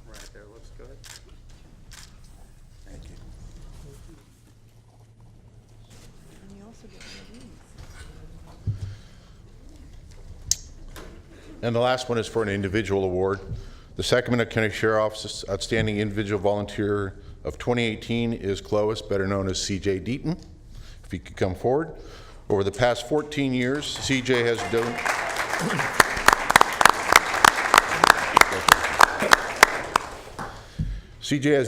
Right there, looks good. Thank you. And you also get one of these. And the last one is for an individual award. The Sacramento County Sheriff's Outstanding Individual Volunteer of 2018 is Clovis, better known as CJ Deaton. If you could come forward. Over the past 14 years, CJ has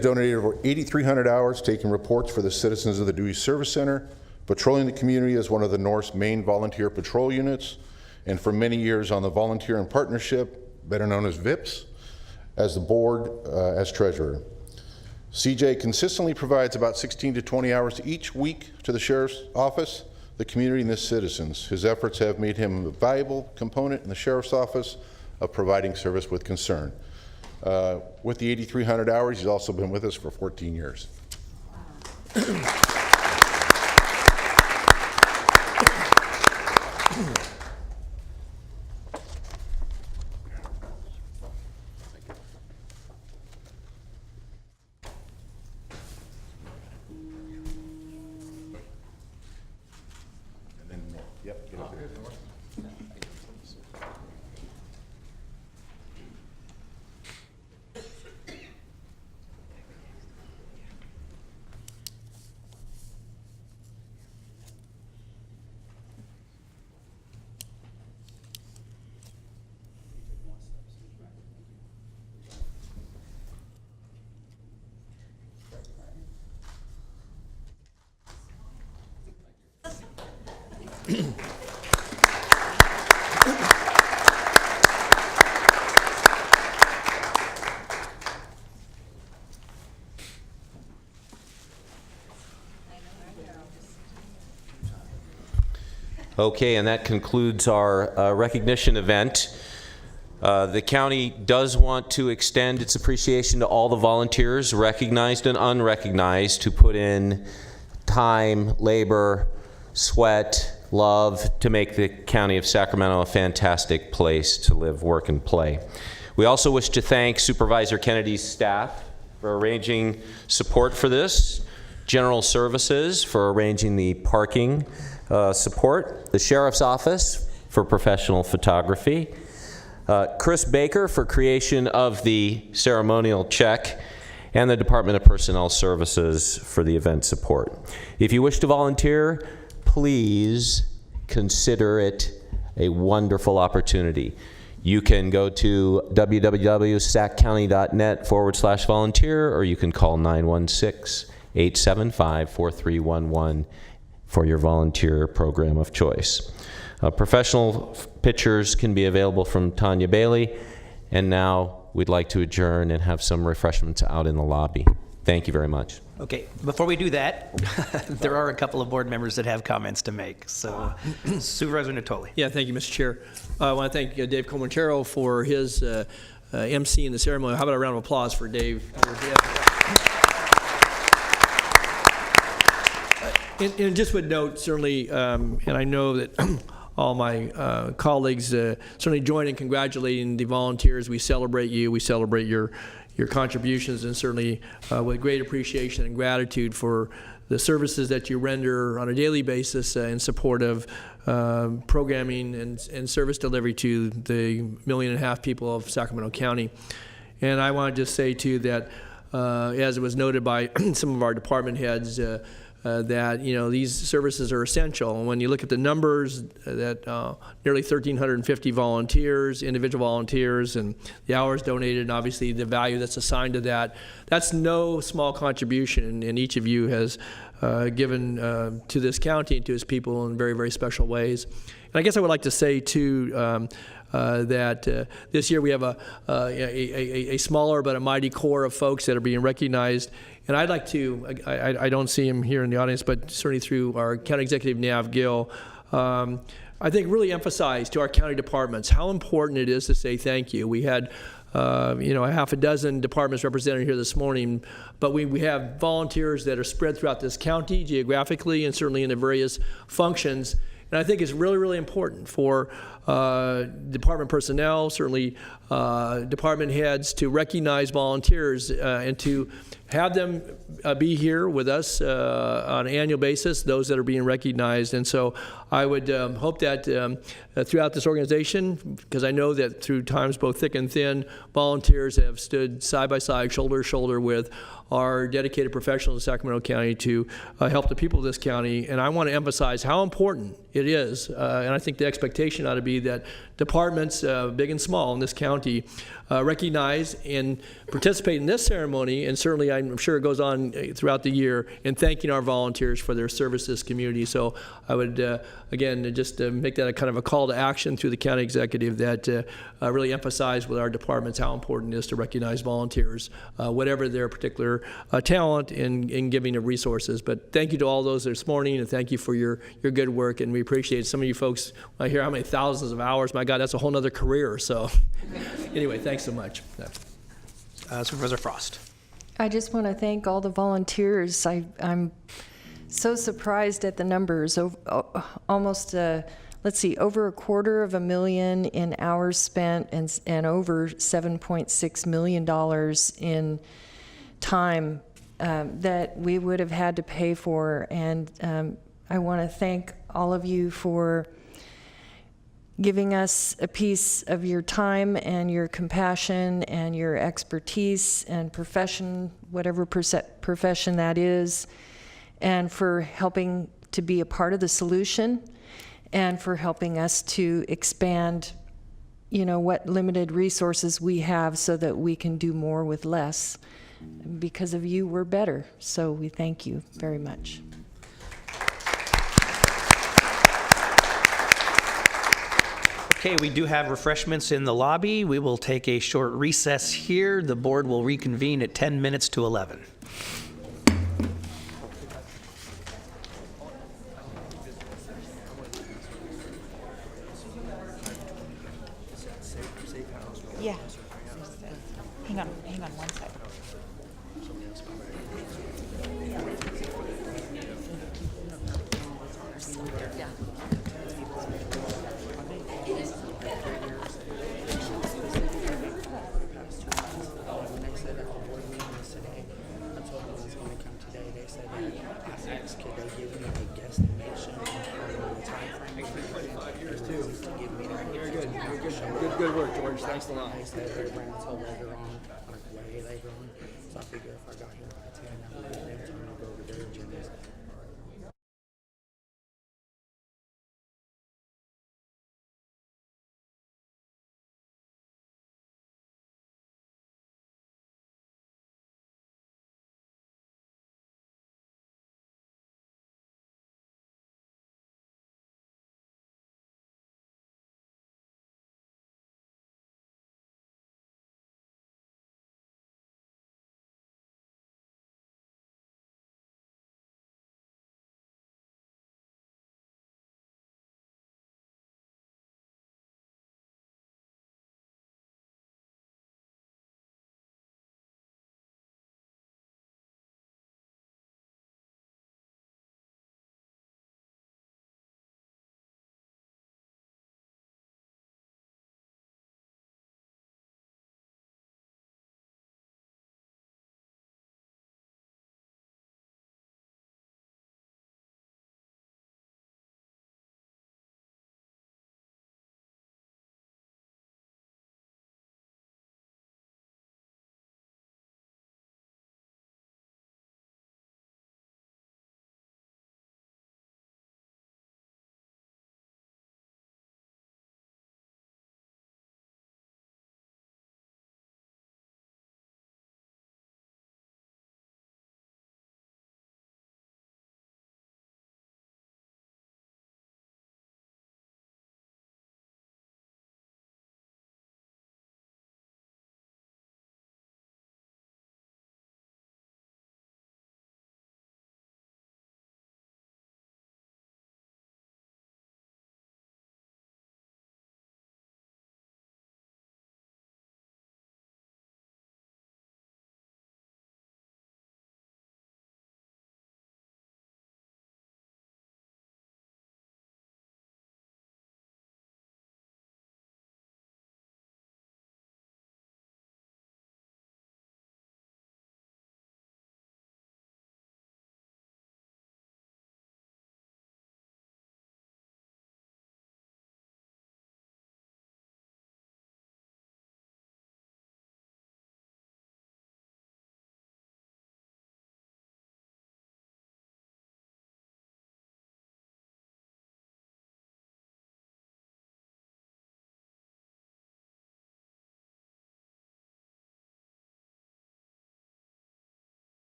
donated over 8,300 hours taking reports for the citizens of the Dewey Service Center, patrolling the community as one of the North's main volunteer patrol units, and for many years on the Volunteer and Partnership, better known as VIPS, as the board as treasurer. CJ consistently provides about 16 to 20 hours each week to the Sheriff's Office, the community, and the citizens. His efforts have made him a valuable component in the Sheriff's Office of providing service with concern. With the 8,300 hours, he's also been with us for 14 years. Yep, get up there. Okay, and that concludes our recognition event. The county does want to extend its appreciation to all the volunteers, recognized and unrecognized, who put in time, labor, sweat, love to make the county of Sacramento a fantastic place to live, work, and play. We also wish to thank Supervisor Kennedy's staff for arranging support for this, General Services for arranging the parking support, the Sheriff's Office for professional photography, Chris Baker for creation of the ceremonial check, and the Department of Personnel Services for the event support. If you wish to volunteer, please consider it a wonderful opportunity. You can go to www.saccounty.net/volunteer, or you can call 916-875-4311 for your volunteer program of choice. Professional pictures can be available from Tanya Bailey, and now we'd like to adjourn and have some refreshments out in the lobby. Thank you very much. Okay, before we do that, there are a couple of board members that have comments to make. So, Supervisor Natoli. Yeah, thank you, Mr. Chair. I want to thank Dave Comanchero for his MC in the ceremony. How about a round of applause for Dave? And just would note, certainly, and I know that all my colleagues certainly join in congratulating the volunteers. We celebrate you. We celebrate your contributions, and certainly with great appreciation and gratitude for the services that you render on a daily basis in support of programming and service delivery to the 1.5 million people of Sacramento County. And I want to just say, too, that as it was noted by some of our department heads, that these services are essential. And when you look at the numbers, that nearly 1,350 volunteers, individual volunteers, and the hours donated, and obviously the value that's assigned to that, that's no small contribution. And each of you has given to this county and to its people in very, very special ways. I guess I would like to say, too, that this year we have a smaller but a mighty core of folks that are being recognized. And I'd like to, I don't see him here in the audience, but certainly through our County Executive, Nav Gill, I think really emphasize to our county departments how important it is to say thank you. We had a half a dozen departments represented here this morning, but we have volunteers that are spread throughout this county geographically and certainly in the various functions. And I think it's really, really important for department personnel, certainly department heads, to recognize volunteers and to have them be here with us on an annual basis, those that are being recognized. And so I would hope that throughout this organization, because I know that through times both thick and thin, volunteers have stood side by side, shoulder to shoulder with our dedicated professionals in Sacramento County to help the people of this county. And I want to emphasize how important it is, and I think the expectation ought to be that departments, big and small in this county, recognize and participate in this ceremony, and certainly I'm sure it goes on throughout the year, in thanking our volunteers for their service to this community. So I would, again, just make that a kind of a call to action through the county executive that really emphasize with our departments how important it is to recognize volunteers, whatever their particular talent in giving of resources. But thank you to all those this morning, and thank you for your good work, and we appreciate some of you folks. I hear how many thousands of hours. My God, that's a whole nother career. So anyway, thanks so much. Supervisor Frost. I just want to thank all the volunteers. I'm so surprised at the numbers. Almost, over $250,000 in hours spent and over $7.6 million in time that we would have had to pay for. And I want to thank all of you for giving us a piece of your time and your compassion and your expertise and profession, whatever profession that is, and for helping to be a part of the solution and for helping us to expand, what limited resources we have so that we can do more with less. Because of you, we're better. So we thank you very much. Okay, we do have refreshments in the lobby. We will take a short recess here. The board will reconvene at 10 minutes to 11. Yeah. Hang on one second. Good work, George. Thanks a lot. Later on, way later on. So I figure if I got here by 10, I would be there time to go over their agendas.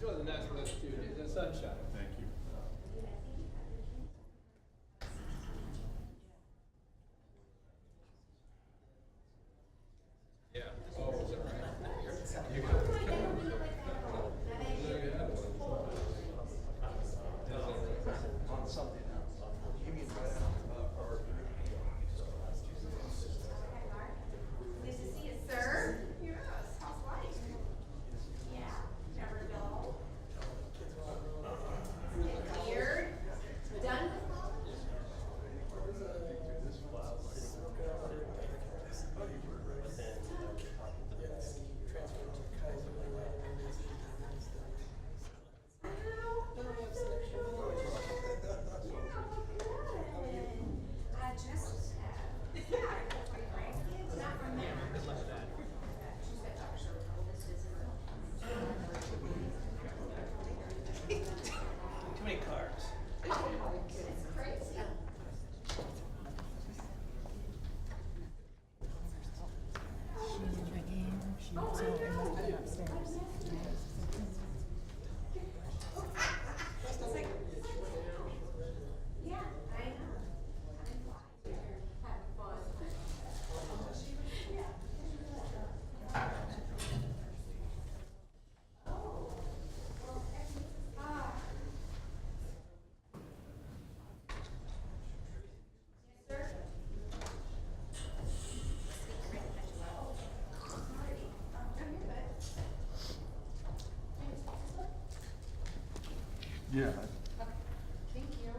Enjoy the next one too, the sunshine. Thank you. Yeah. Nice to see you, sir. Yes, how's life? Yeah, never dull. Weird. Done with college? I just, yeah, my grandkids, not from there. Too many carbs. It's crazy. Yeah, I know. Having fun. Yeah. Thank you.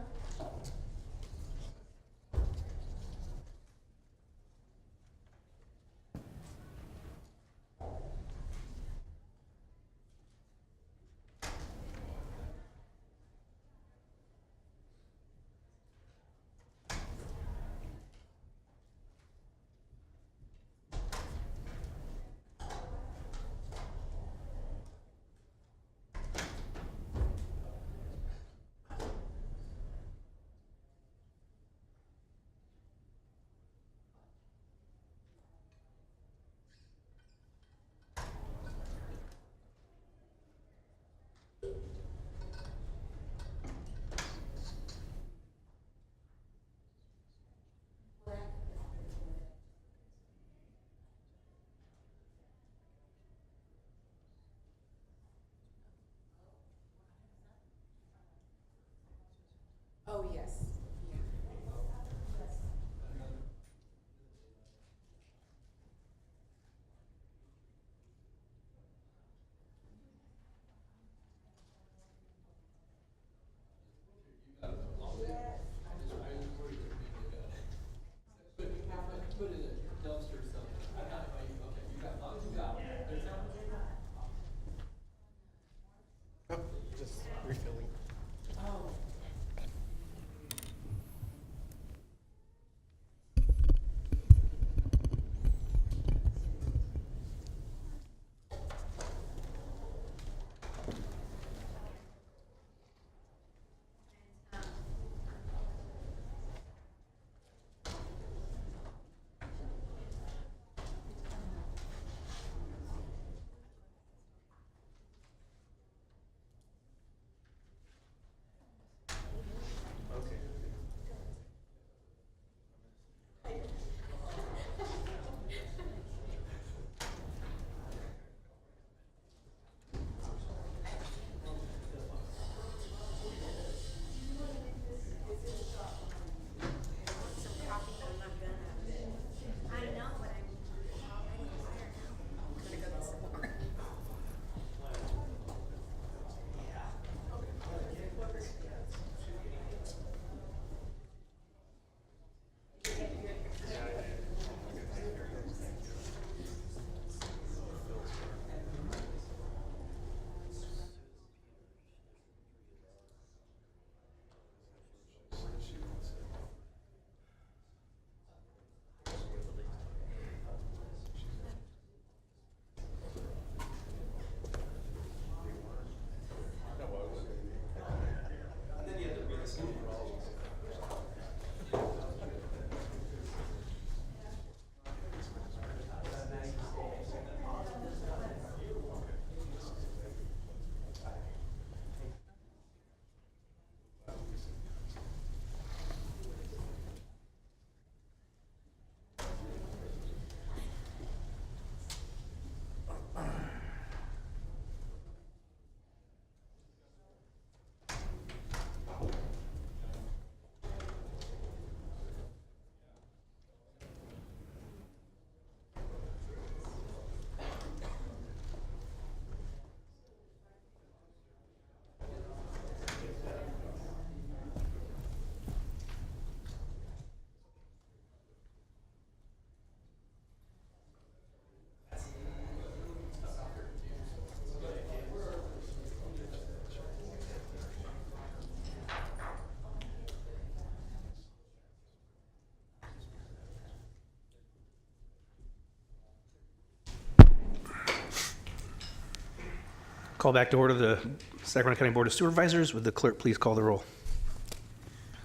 Call back to order the Sacramento County Board of Supervisors. Would the clerk please call the roll?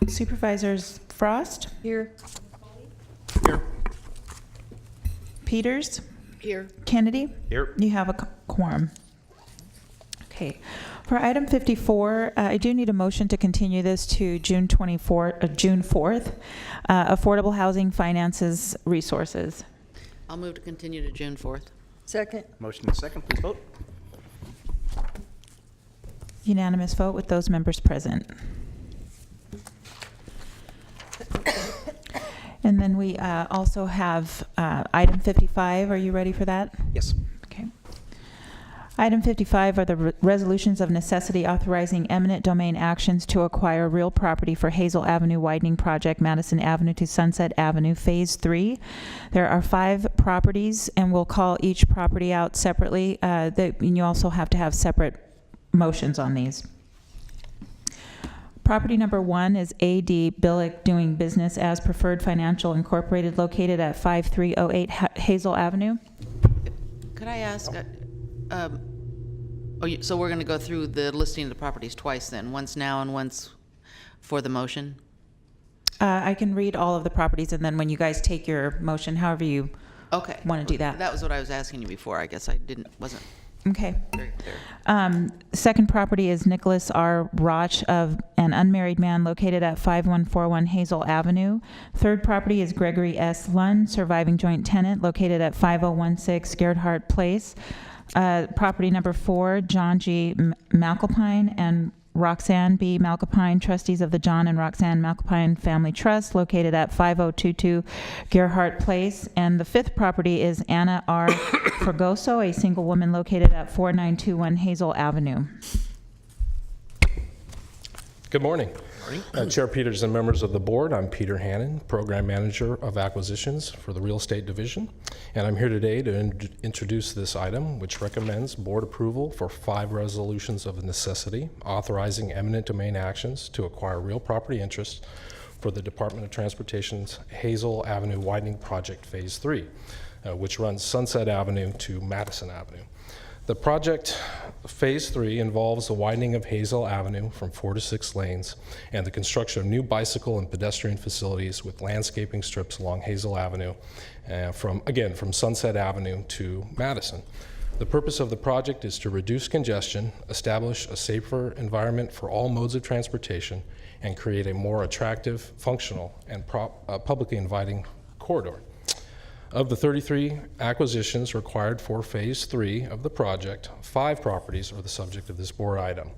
Supervisors Frost? Here. Here. Peters? Here. Kennedy? Here. You have a quorum. Okay. For item 54, I do need a motion to continue this to June 4th. Affordable Housing Finances Resources. I'll move to continue to June 4th. Second. Motion and second, please vote. Unanimous vote with those members present. And then we also have item 55. Are you ready for that? Yes. Okay. Item 55 are the resolutions of necessity authorizing eminent domain actions to acquire real property for Hazel Avenue Widening Project, Madison Avenue to Sunset Avenue, Phase 3. There are 5 properties, and we'll call each property out separately. And you also have to have separate motions on these. Property number 1 is A.D. Billick Doing Business as Preferred Financial Incorporated, located at 5308 Hazel Avenue. Could I ask, so we're going to go through the listing of the properties twice then, once now and once for the motion? I can read all of the properties, and then when you guys take your motion, however you want to do that. That was what I was asking you before. I guess I wasn't Okay. very clear. Second property is Nicholas R. Roch, of an unmarried man, located at 5141 Hazel Avenue. Third property is Gregory S. Lund, surviving joint tenant, located at 5016 Gerhardt Place. Property number 4, John G. Malcalpine and Roxanne B. Malcalpine, trustees of the John and Roxanne Malcalpine Family Trust, located at 5022 Gerhardt Place. And the 5th property is Anna R. Fragoso, a single woman, located at 4921 Hazel Avenue. Good morning. Chair Peters and members of the board, I'm Peter Hannon, Program Manager of Acquisitions for the Real Estate Division, and I'm here today to introduce this item, which recommends board approval for 5 resolutions of necessity authorizing eminent domain actions to acquire real property interests for the Department of Transportation's Hazel Avenue Widening Project Phase 3, which runs Sunset Avenue to Madison Avenue. The project, Phase 3, involves the widening of Hazel Avenue from 4 to 6 lanes and the construction of new bicycle and pedestrian facilities with landscaping strips along Hazel Avenue from Sunset Avenue to Madison. The purpose of the project is to reduce congestion, establish a safer environment for all modes of transportation, and create a more attractive, functional, and publicly inviting corridor. Of the 33 acquisitions required for Phase 3 of the project, 5 properties are the subject of this board item.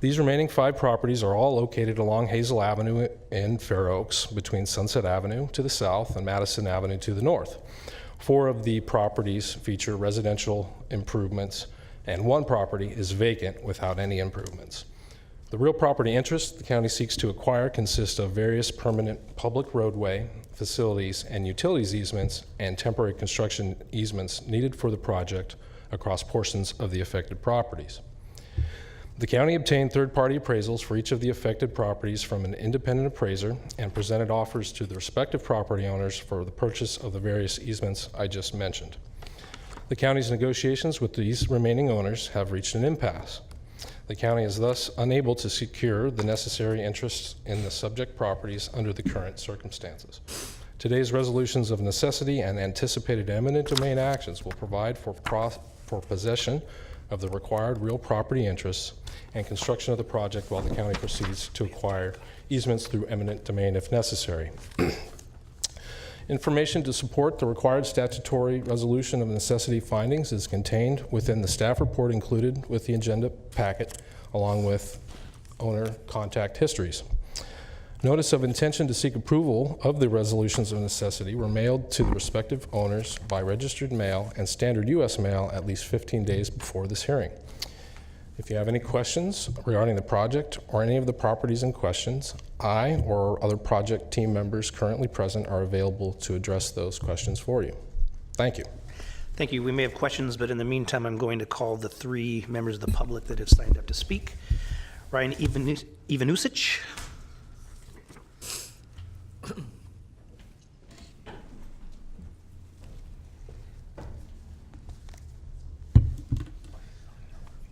These remaining 5 properties are all located along Hazel Avenue in Fair Oaks, between Sunset Avenue to the south and Madison Avenue to the north. 4 of the properties feature residential improvements, and 1 property is vacant without any improvements. The real property interest the county seeks to acquire consists of various permanent public roadway, facilities, and utilities easements and temporary construction easements needed for the project across portions of the affected properties. The county obtained third-party appraisals for each of the affected properties from an independent appraiser and presented offers to the respective property owners for the purchase of the various easements I just mentioned. The county's negotiations with these remaining owners have reached an impasse. The county is thus unable to secure the necessary interests in the subject properties under the current circumstances. Today's resolutions of necessity and anticipated eminent domain actions will provide for possession of the required real property interests and construction of the project while the county proceeds to acquire easements through eminent domain if necessary. Information to support the required statutory resolution of necessity findings is contained within the staff report included with the agenda packet, along with owner contact histories. Notice of intention to seek approval of the resolutions of necessity were mailed to the respective owners by registered mail and standard U.S. mail at least 15 days before this hearing. If you have any questions regarding the project or any of the properties in questions, I or other project team members currently present are available to address those questions for you. Thank you. Thank you. We may have questions, but in the meantime, I'm going to call the 3 members of the public that have signed up to speak. Ryan Ivanusich.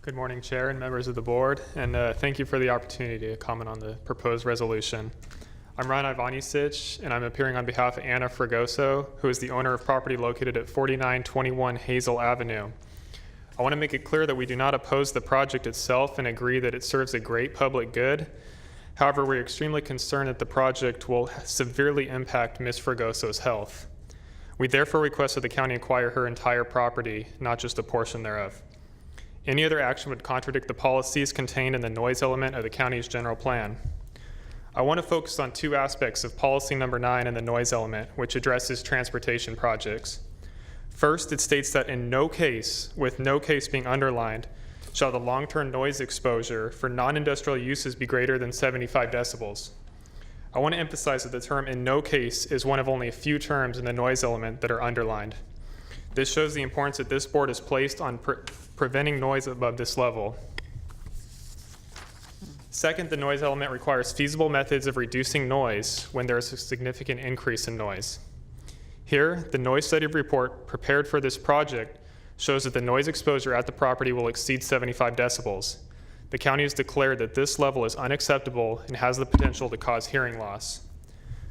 Good morning, Chair and members of the board, and thank you for the opportunity to comment on the proposed resolution. I'm Ryan Ivanisic, and I'm appearing on behalf of Anna Fragoso, who is the owner of property located at 4921 Hazel Avenue. I want to make it clear that we do not oppose the project itself and agree that it serves a great public good. However, we're extremely concerned that the project will severely impact Ms. Fragoso's health. We therefore request that the county acquire her entire property, not just a portion thereof. Any other action would contradict the policies contained in the noise element of the county's general plan. I want to focus on two aspects of policy number 9 in the noise element, which addresses transportation projects. First, it states that in no case, with no case being underlined, shall the long-term noise exposure for non-industrial uses be greater than 75 decibels. I want to emphasize that the term in no case is one of only a few terms in the noise element that are underlined. This shows the importance that this board has placed on preventing noise above this level. Second, the noise element requires feasible methods of reducing noise when there is a significant increase in noise. Here, the noise study report prepared for this project shows that the noise exposure at the property will exceed 75 decibels. The county has declared that this level is unacceptable and has the potential to cause hearing loss.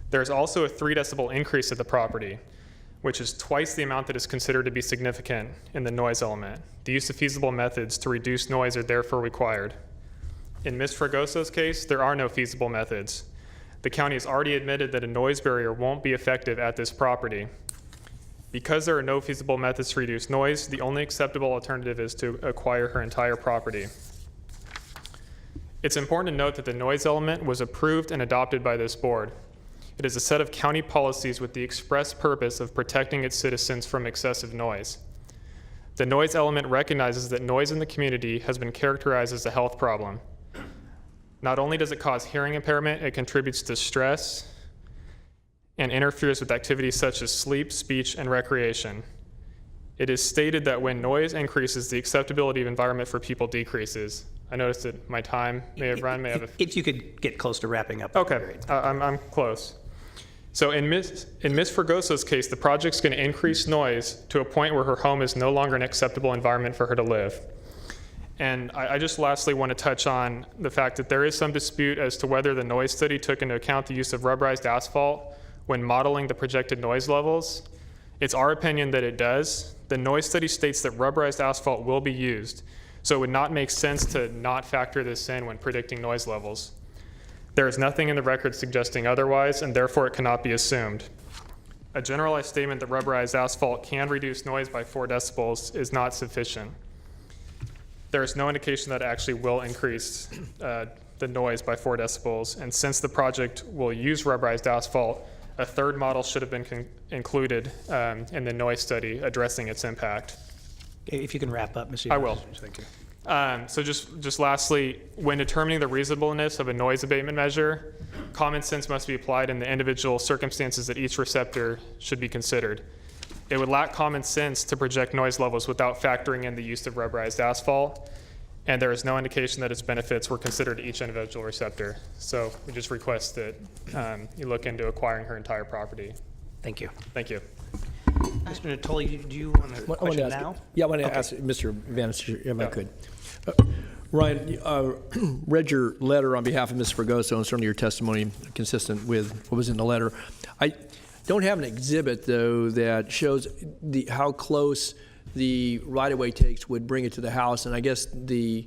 There is also a 3 decibel increase at the property, which is twice the amount that is considered to be significant in the noise element. The use of feasible methods to reduce noise are therefore required. In Ms. Fragoso's case, there are no feasible methods. The county has already admitted that a noise barrier won't be effective at this property. Because there are no feasible methods to reduce noise, the only acceptable alternative is to acquire her entire property. It's important to note that the noise element was approved and adopted by this board. It is a set of county policies with the express purpose of protecting its citizens from excessive noise. The noise element recognizes that noise in the community has been characterized as a health problem. Not only does it cause hearing impairment, it contributes to stress and interferes with activities such as sleep, speech, and recreation. It is stated that when noise increases, the acceptability of environment for people decreases. I noticed that my time may have run. If you could get close to wrapping up. Okay, I'm close. So in Ms. Fragoso's case, the project's going to increase noise to a point where her home is no longer an acceptable environment for her to live. And I just lastly want to touch on the fact that there is some dispute as to whether the noise study took into account the use of rubberized asphalt when modeling the projected noise levels. It's our opinion that it does. The noise study states that rubberized asphalt will be used, so it would not make sense to not factor this in when predicting noise levels. There is nothing in the record suggesting otherwise, and therefore it cannot be assumed. A generalized statement that rubberized asphalt can reduce noise by 4 decibels is not sufficient. There is no indication that it actually will increase the noise by 4 decibels, and since the project will use rubberized asphalt, a third model should have been included in the noise study addressing its impact. If you can wrap up, Mr. I will. Thank you. So just lastly, when determining the reasonableness of a noise abatement measure, common sense must be applied in the individual circumstances that each receptor should be considered. It would lack common sense to project noise levels without factoring in the use of rubberized asphalt, and there is no indication that its benefits were considered each individual receptor. So we just request that you look into acquiring her entire property. Thank you. Thank you. Mr. Natoli, do you want to question now? Yeah, I want to ask Mr. Vanis if I could. Ryan, read your letter on behalf of Ms. Fragoso, and certainly your testimony consistent with what was in the letter. I don't have an exhibit, though, that shows how close the right-of-way takes would bring it to the house, and I guess the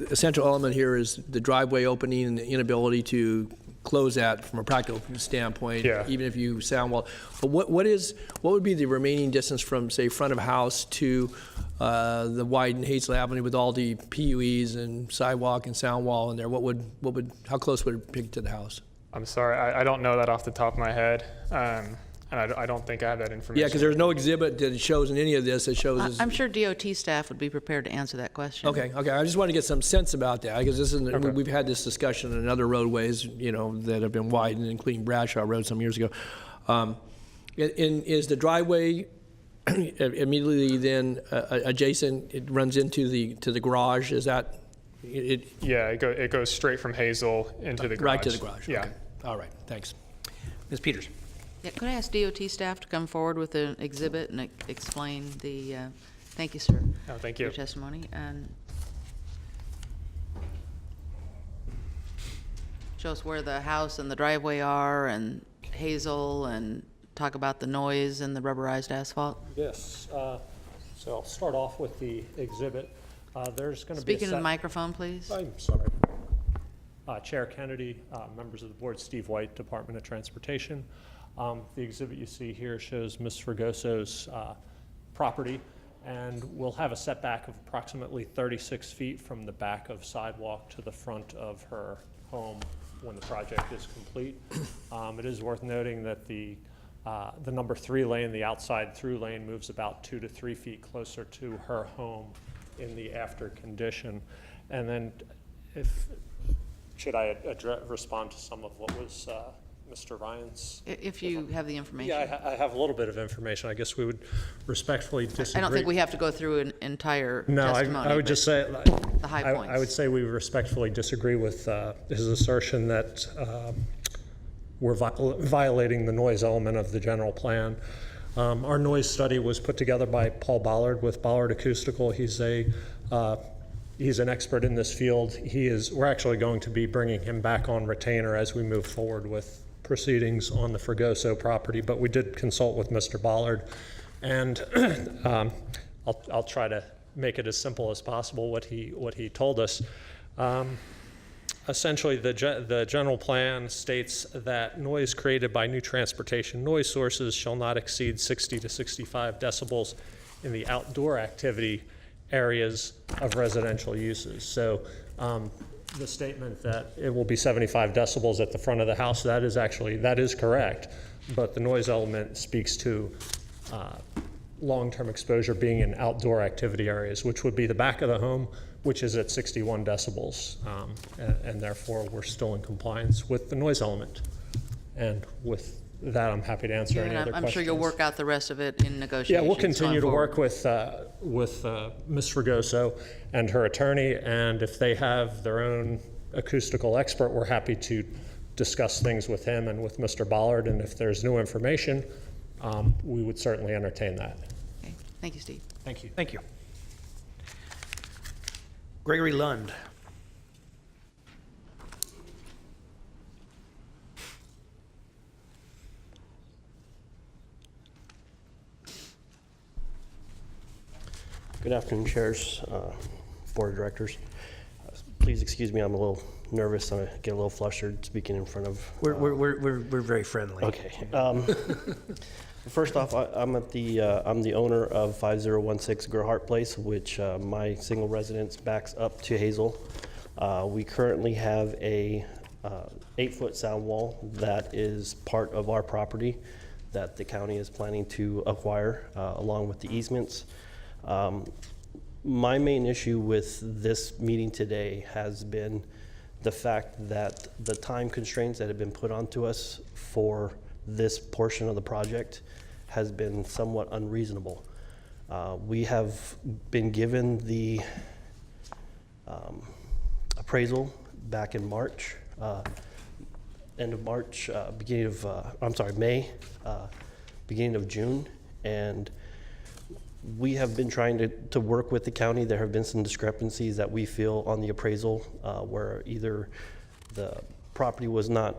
essential element here is the driveway opening and the inability to close that from a practical standpoint, even if you sound well. But what would be the remaining distance from, say, front of house to the widened Hazel Avenue with all the PUEs and sidewalk and sound wall in there? How close would it pick to the house? I'm sorry, I don't know that off the top of my head, and I don't think I have that information. Yeah, because there's no exhibit that shows in any of this that shows. I'm sure DOT staff would be prepared to answer that question. Okay. I just want to get some sense about that, because this isn't. Okay. We've had this discussion in other roadways, that have been widened, including Bradshaw Road some years ago. Is the driveway immediately then adjacent? It runs into the garage. Is that? It goes straight from Hazel into the garage. Right to the garage. Yeah. Okay. All right. Thanks. Ms. Peters. Yeah, could I ask DOT staff to come forward with an exhibit and explain the Thank you, sir. Oh, thank for you. your testimony. And show us where the house and the driveway are, and Hazel, and talk about the noise and the rubberized asphalt. Yes. So I'll start off with the exhibit. There's going to be Speak into the microphone, please. I'm sorry. Chair Kennedy, members of the board, Steve White, Department of Transportation. The exhibit you see here shows Ms. Fregoso's property, and we'll have a setback of approximately 36 feet from the back of sidewalk to the front of her home when the project is complete. It is worth noting that the number 3 lane, the outside through lane, moves about 2 to 3 feet closer to her home in the after condition. And then should I respond to some of what was Mr. Ryan's? If you have the information. Yeah, I have a little bit of information. I guess we would respectfully disagree. I don't think we have to go through an entire No, testimony. I would just say, the high points. I would say we respectfully disagree with his assertion that we're violating the noise element of the general plan. Our noise study was put together by Paul Ballard with Ballard Acoustical. He's an expert in this field. We're actually going to be bringing him back on retainer as we move forward with proceedings on the Fregoso property, but we did consult with Mr. Ballard, and I'll try to make it as simple as possible what he told us. Essentially, the general plan states that noise created by new transportation noise sources shall not exceed 60 to 65 decibels in the outdoor activity areas of residential uses. So the statement that it will be 75 decibels at the front of the house, that is correct, but the noise element speaks to long-term exposure being in outdoor activity areas, which would be the back of the home, which is at 61 decibels, and therefore we're still in compliance with the noise element. And with that, I'm happy to answer any other questions. I'm sure you'll work out the rest of it in negotiations. Yeah, we'll continue to forward. work with Ms. Fregoso and her attorney, and if they have their own acoustical expert, we're happy to discuss things with him and with Mr. Ballard, and if there's new information, we would certainly entertain that. Okay. Thank you, Steve. Thank you. Thank you. Gregory Lund. Good afternoon, chairs, board of directors. Please excuse me, I'm a little nervous. I get a little flustered speaking in front of. We're very friendly. Okay. First off, I'm the owner of 5016 Gerhart Place, which my single residence backs up to Hazel. We currently have a 8-foot sound wall that is part of our property that the county is planning to acquire along with the easements. My main issue with this meeting today has been the fact that the time constraints that have been put onto us for this portion of the project has been somewhat unreasonable. We have been given the appraisal back in March, end of March, May, beginning of June, and we have been trying to work with the county. There have been some discrepancies that we feel on the appraisal where either the property was not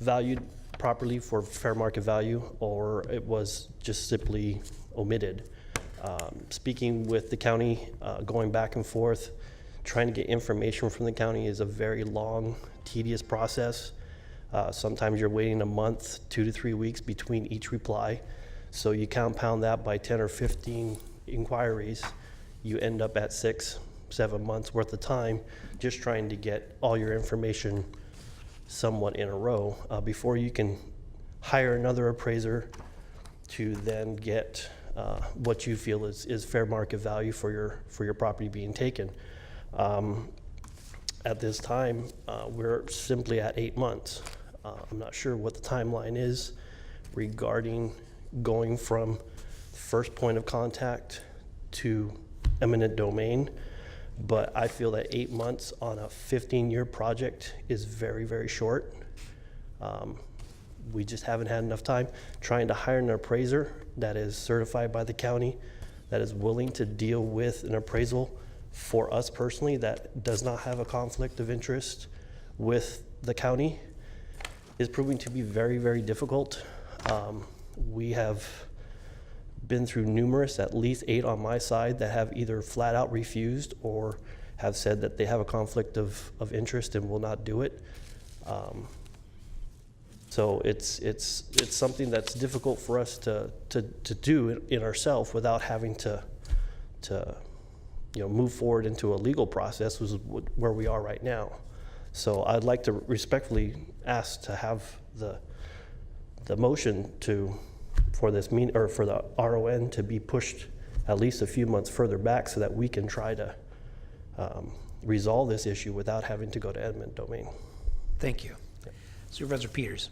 valued properly for fair market value, or it was just simply omitted. Speaking with the county, going back and forth, trying to get information from the county is a very long, tedious process. Sometimes you're waiting a month, 2 to 3 weeks between each reply. So you compound that by 10 or 15 inquiries, you end up at 6, 7 months worth of time just trying to get all your information somewhat in a row before you can hire another appraiser to then get what you feel is fair market value for your property being taken. At this time, we're simply at 8 months. I'm not sure what the timeline is regarding going from first point of contact to eminent domain, but I feel that 8 months on a 15-year project is very, very short. we just haven't had enough time trying to hire an appraiser that is certified by the county, that is willing to deal with an appraisal for us personally, that does not have a conflict of interest with the county, is proving to be very, very difficult. We have been through numerous, at least 8 on my side, that have either flat out refused or have said that they have a conflict of interest and will not do it. So it's something that's difficult for us to do in ourselves without having to move forward into a legal process, which is where we are right now. So I'd like to respectfully ask to have the motion for this for the RON to be pushed at least a few months further back so that we can try to resolve this issue without having to go to eminent domain. Thank you. Supervisor Peters.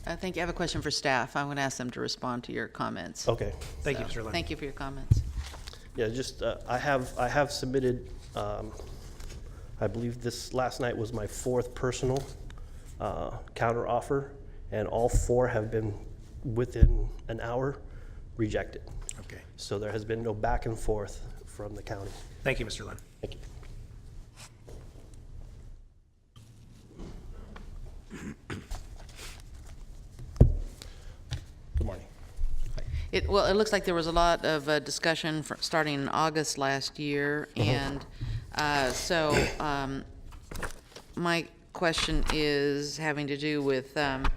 Thank you. I have a question for staff. I'm going to ask them to respond to your comments. Okay. Thank you, Mr. Lund. Thank you for your comments. Yeah, just I have submitted. I believe this last night was my 4th personal counter offer, and all 4 have been within an hour rejected. Okay. So there has been no back and forth from the county. Thank you, Mr. Lund. Thank you. Good morning. It looks like there was a lot of discussion starting in August last year, and my question is having to do with the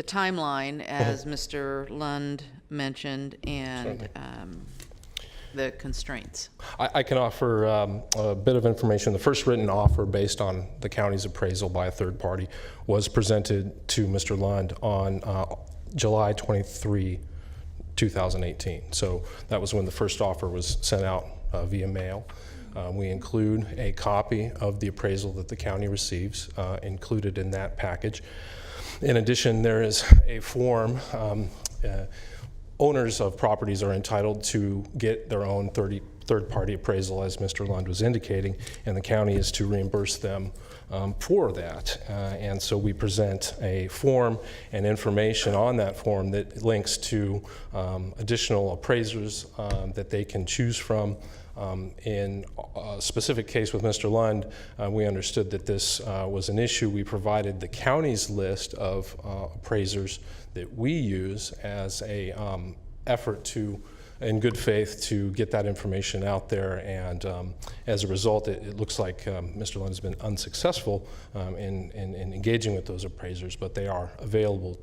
timeline, as Mr. Lund mentioned, and the constraints. I can offer a bit of information. The first written offer based on the county's appraisal by a third party was presented to Mr. Lund on July 23, 2018. So that was when the first offer was sent out via mail. We include a copy of the appraisal that the county receives included in that package. In addition, there is a form. Owners of properties are entitled to get their own third-party appraisal, as Mr. Lund was indicating, and the county is to reimburse them for that. And so we present a form and information on that form that links to additional appraisers that they can choose from. In a specific case with Mr. Lund, we understood that this was an issue. We provided the county's list of appraisers that we use as a effort to, in good faith, to get that information out there. And as a result, it looks like Mr. Lund has been unsuccessful in engaging with those appraisers, but they are available,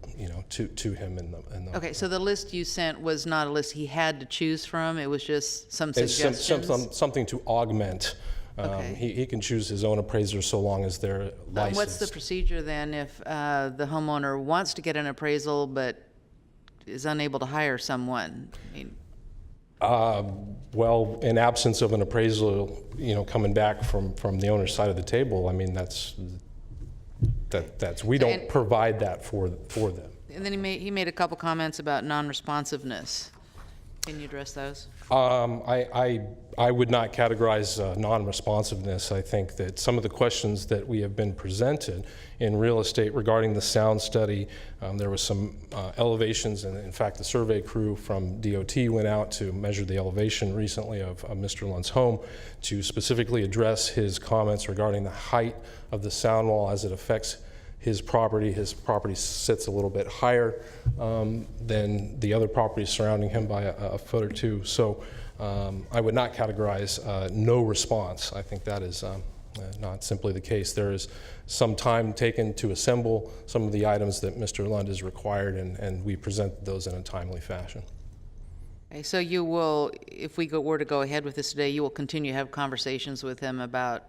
to him in the. Okay, so the list you sent was not a list he had to choose from. It was just some suggestions. Something to augment. Okay. He can choose his own appraiser so long as they're licensed. What's the procedure then if the homeowner wants to get an appraisal but is unable to hire someone? I mean, well, in absence of an appraisal, coming back from the owner's side of the table, I mean, that's we don't provide that for them. And then he made a couple comments about non-responsiveness. Can you address those? I would not categorize non-responsiveness. I think that some of the questions that we have been presented in real estate regarding the sound study, there was some elevations, and in fact the survey crew from DOT went out to measure the elevation recently of Mr. Lund's home to specifically address his comments regarding the height of the sound wall as it affects his property. His property sits a little bit higher than the other properties surrounding him by a foot or two. So I would not categorize no response. I think that is not simply the case. There is some time taken to assemble some of the items that Mr. Lund has required, and we present those in a timely fashion. Okay, so you will, if we were to go ahead with this today, you will continue to have conversations with him about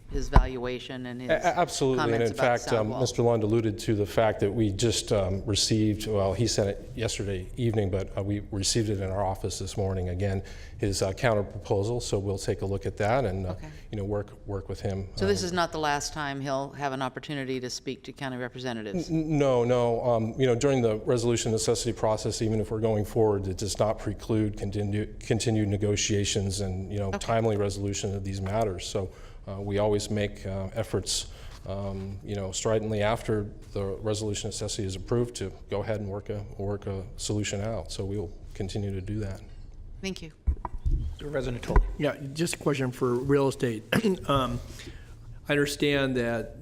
his valuation and his absolutely, and comments in about fact, sound wall. Mr. Lund alluded to the fact that we just received, well, he sent it yesterday evening, but we received it in our office this morning. Again, his counter proposal, so we'll take a look at that and work with him. So this is not the last time he'll have an opportunity to speak to county representatives? No. During the resolution necessity process, even if we're going forward, it does not preclude continued negotiations and timely resolution of these matters. So we always make efforts stridently after the resolution of necessity is approved to go ahead and work a solution out. So we'll continue to do that. Thank you. Resident Tolley. Yeah, just a question for real estate. I understand that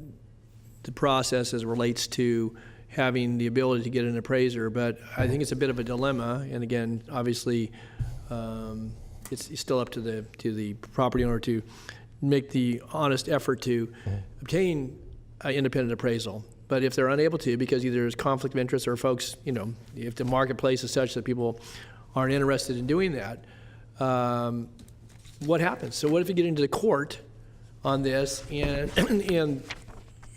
the process as it relates to having the ability to get an appraiser, but I think it's a bit of a dilemma. And again, obviously, it's still up to the property owner to make the honest effort to obtain an independent appraisal. But if they're unable to, because either there's conflict of interest or folks, if the marketplace is such that people aren't interested in doing that, what happens? So what if you get into the court on this and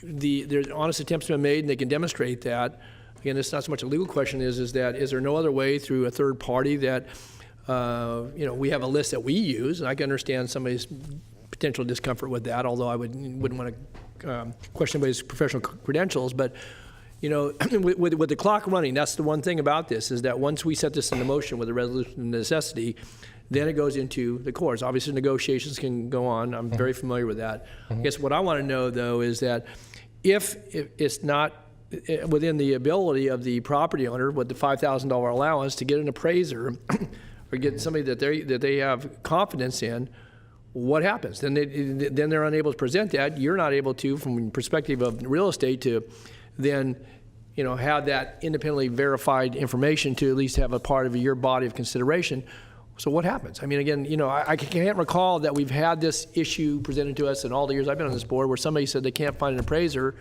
there's honest attempts been made and they can demonstrate that? Again, it's not so much a legal question, is there no other way through a third party that, we have a list that we use, and I can understand somebody's potential discomfort with that, although I wouldn't want to question anybody's professional credentials, but with the clock running, that's the one thing about this, is that once we set this into motion with a resolution of necessity, then it goes into the courts. Obviously, negotiations can go on. I'm very familiar with that. I guess what I want to know, though, is that if it's not within the ability of the property owner with the $5,000 allowance to get an appraiser or get somebody that they have confidence in, what happens? Then they're unable to present that. You're not able to, from the perspective of real estate, to then have that independently verified information to at least have a part of your body of consideration. So what happens? I mean, again, I can't recall that we've had this issue presented to us in all the years I've been on this board where somebody said they can't find an appraiser.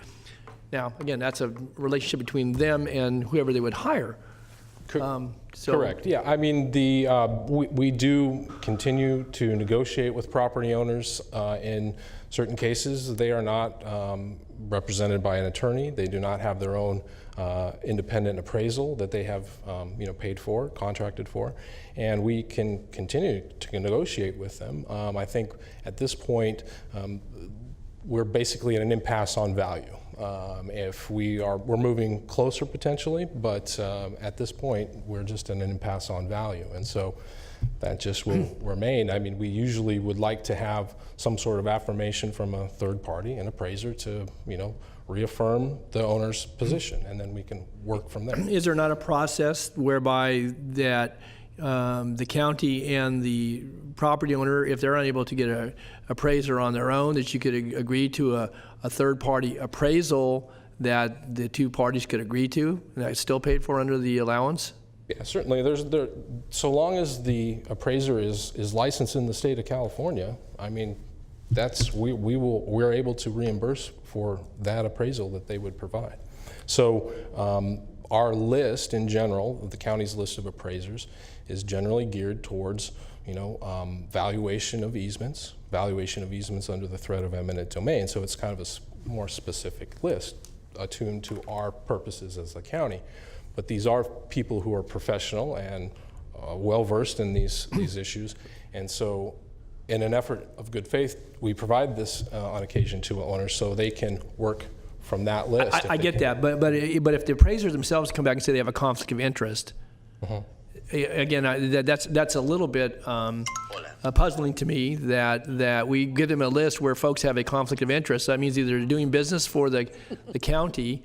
Now, again, that's a relationship between them and whoever they would hire. Correct. Yeah. I mean, we do continue to negotiate with property owners. In certain cases, they are not represented by an attorney. They do not have their own independent appraisal that they have, paid for, contracted for, and we can continue to negotiate with them. I think at this point, we're basically in an impasse on value. If we're moving closer potentially, but at this point, we're just in an impasse on value, and so that just will remain. I mean, we usually would like to have some sort of affirmation from a third party, an appraiser, to reaffirm the owner's position, and then we can work from there. Is there not a process whereby that the county and the property owner, if they're unable to get an appraiser on their own, that you could agree to a third-party appraisal that the two parties could agree to, and that's still paid for under the allowance? Yeah, certainly. So long as the appraiser is licensed in the state of California, I mean, we're able to reimburse for that appraisal that they would provide. So our list in general, the county's list of appraisers, is generally geared towards valuation of easements under the threat of eminent domain. So it's kind of a more specific list attuned to our purposes as a county. But these are people who are professional and well-versed in these issues. And so in an effort of good faith, we provide this on occasion to owners so they can work from that list. I get that, but if the appraisers themselves come back and say they have a conflict of interest, again, that's a little bit puzzling to me that we give them a list where folks have a conflict of interest. That means either they're doing business for the county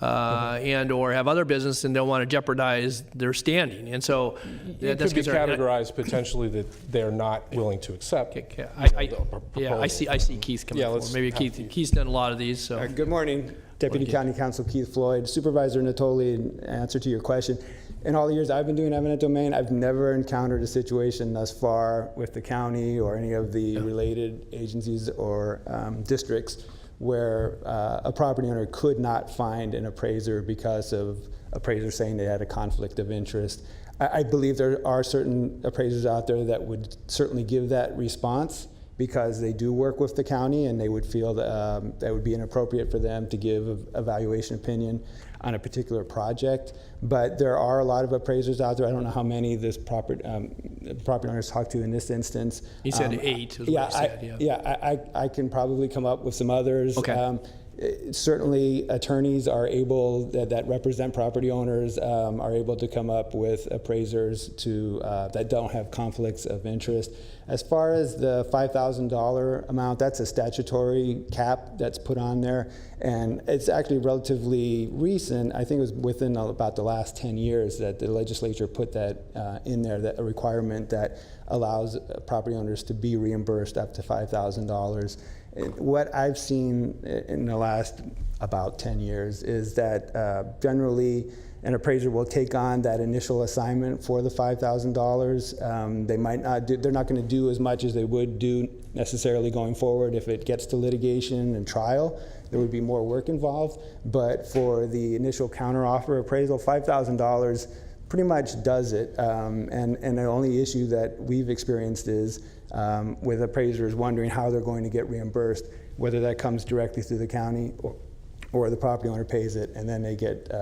and or have other business and don't want to jeopardize their standing. And so it could be categorized potentially that they're not willing to accept. I see Keith coming forward. Maybe Keith's done a lot of these. So. Good morning, Deputy County Counsel Keith Floyd. Supervisor Natoli, in answer to your question, in all the years I've been doing eminent domain, I've never encountered a situation thus far with the county or any of the related agencies or districts where a property owner could not find an appraiser because of appraisers saying they had a conflict of interest. I believe there are certain appraisers out there that would certainly give that response because they do work with the county and they would feel that that would be inappropriate for them to give a valuation opinion on a particular project. But there are a lot of appraisers out there. I don't know how many this property owners talked to in this instance. He said 8 is what he said. I can probably come up with some others. Okay. Certainly, attorneys are able, that represent property owners, are able to come up with appraisers that don't have conflicts of interest. As far as the $5,000 amount, that's a statutory cap that's put on there, and it's actually relatively recent. I think it was within about the last 10 years that the legislature put that in there, that a requirement that allows property owners to be reimbursed up to $5,000. What I've seen in the last about 10 years is that generally an appraiser will take on that initial assignment for the $5,000. They might not do, they're not going to do as much as they would do necessarily going forward. If it gets to litigation and trial, there would be more work involved. But for the initial counteroffer appraisal, $5,000 pretty much does it. And the only issue that we've experienced is with appraisers wondering how they're going to get reimbursed, whether that comes directly through the county or the property owner pays it and then they get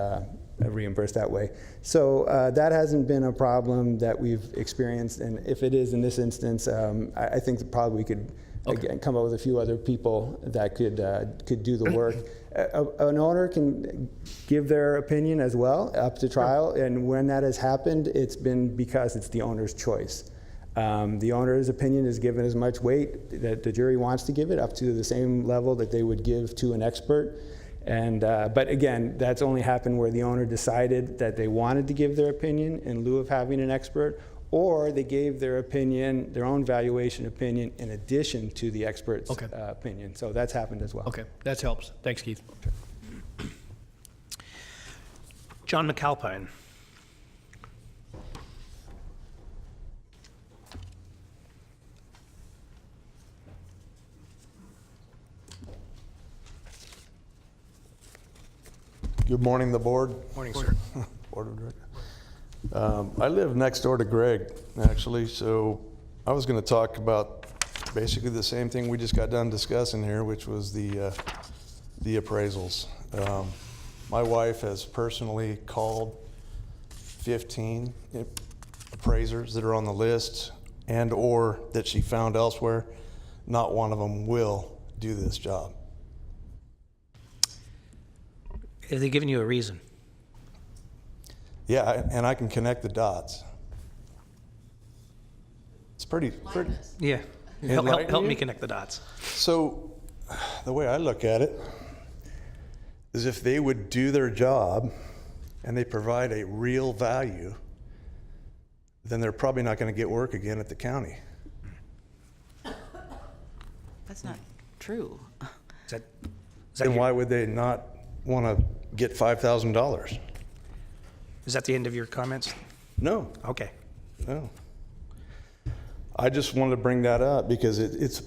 reimbursed that way. So that hasn't been a problem that we've experienced, and if it is in this instance, I think that probably we could again come up with a few other people that could do the work. An owner can give their opinion as well up to trial, and when that has happened, it's been because it's the owner's choice. The owner's opinion is given as much weight that the jury wants to give it, up to the same level that they would give to an expert. And but again, that's only happened where the owner decided that they wanted to give their opinion in lieu of having an expert, or they gave their opinion, their own valuation opinion, in addition to the expert's opinion. So that's happened as well. Okay, that helps. Thanks, Keith. John McAlpine. Good morning, the board. Morning, sir. Board of Directors. I live next door to Greg, actually, so I was going to talk about basically the same thing we just got done discussing here, which was the appraisals. My wife has personally called 15 appraisers that are on the list and or that she found elsewhere. Not one of them will do this job. Have they given you a reason? Yeah, and I can connect the dots. It's pretty. Yeah. Help me connect the dots. So, the way I look at it is if they would do their job and they provide a real value, then they're probably not going to get work again at the county. That's not true. Then why would they not want to get $5,000? Is that the end of your comments? No. Okay. No. I just wanted to bring that up because it's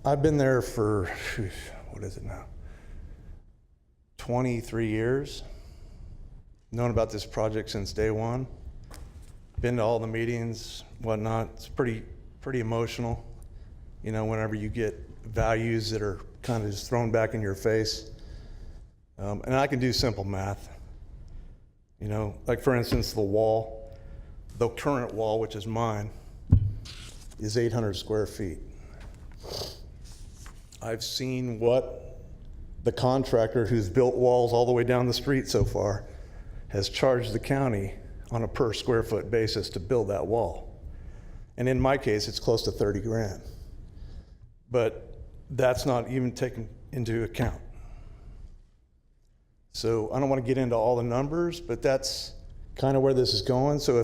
I've been there for, what is it now? 23 years. Known about this project since day one. Been to all the meetings, whatnot. It's pretty emotional, you know, whenever you get values that are kind of just thrown back in your face. And I can do simple math. You know, like for instance, the current wall, which is mine, is 800 square feet. I've seen what the contractor who's built walls all the way down the street so far has charged the county on a per square foot basis to build that wall. And in my case, it's close to 30 grand. But that's not even taken into account. So I don't want to get into all the numbers, but that's kind of where this is going. So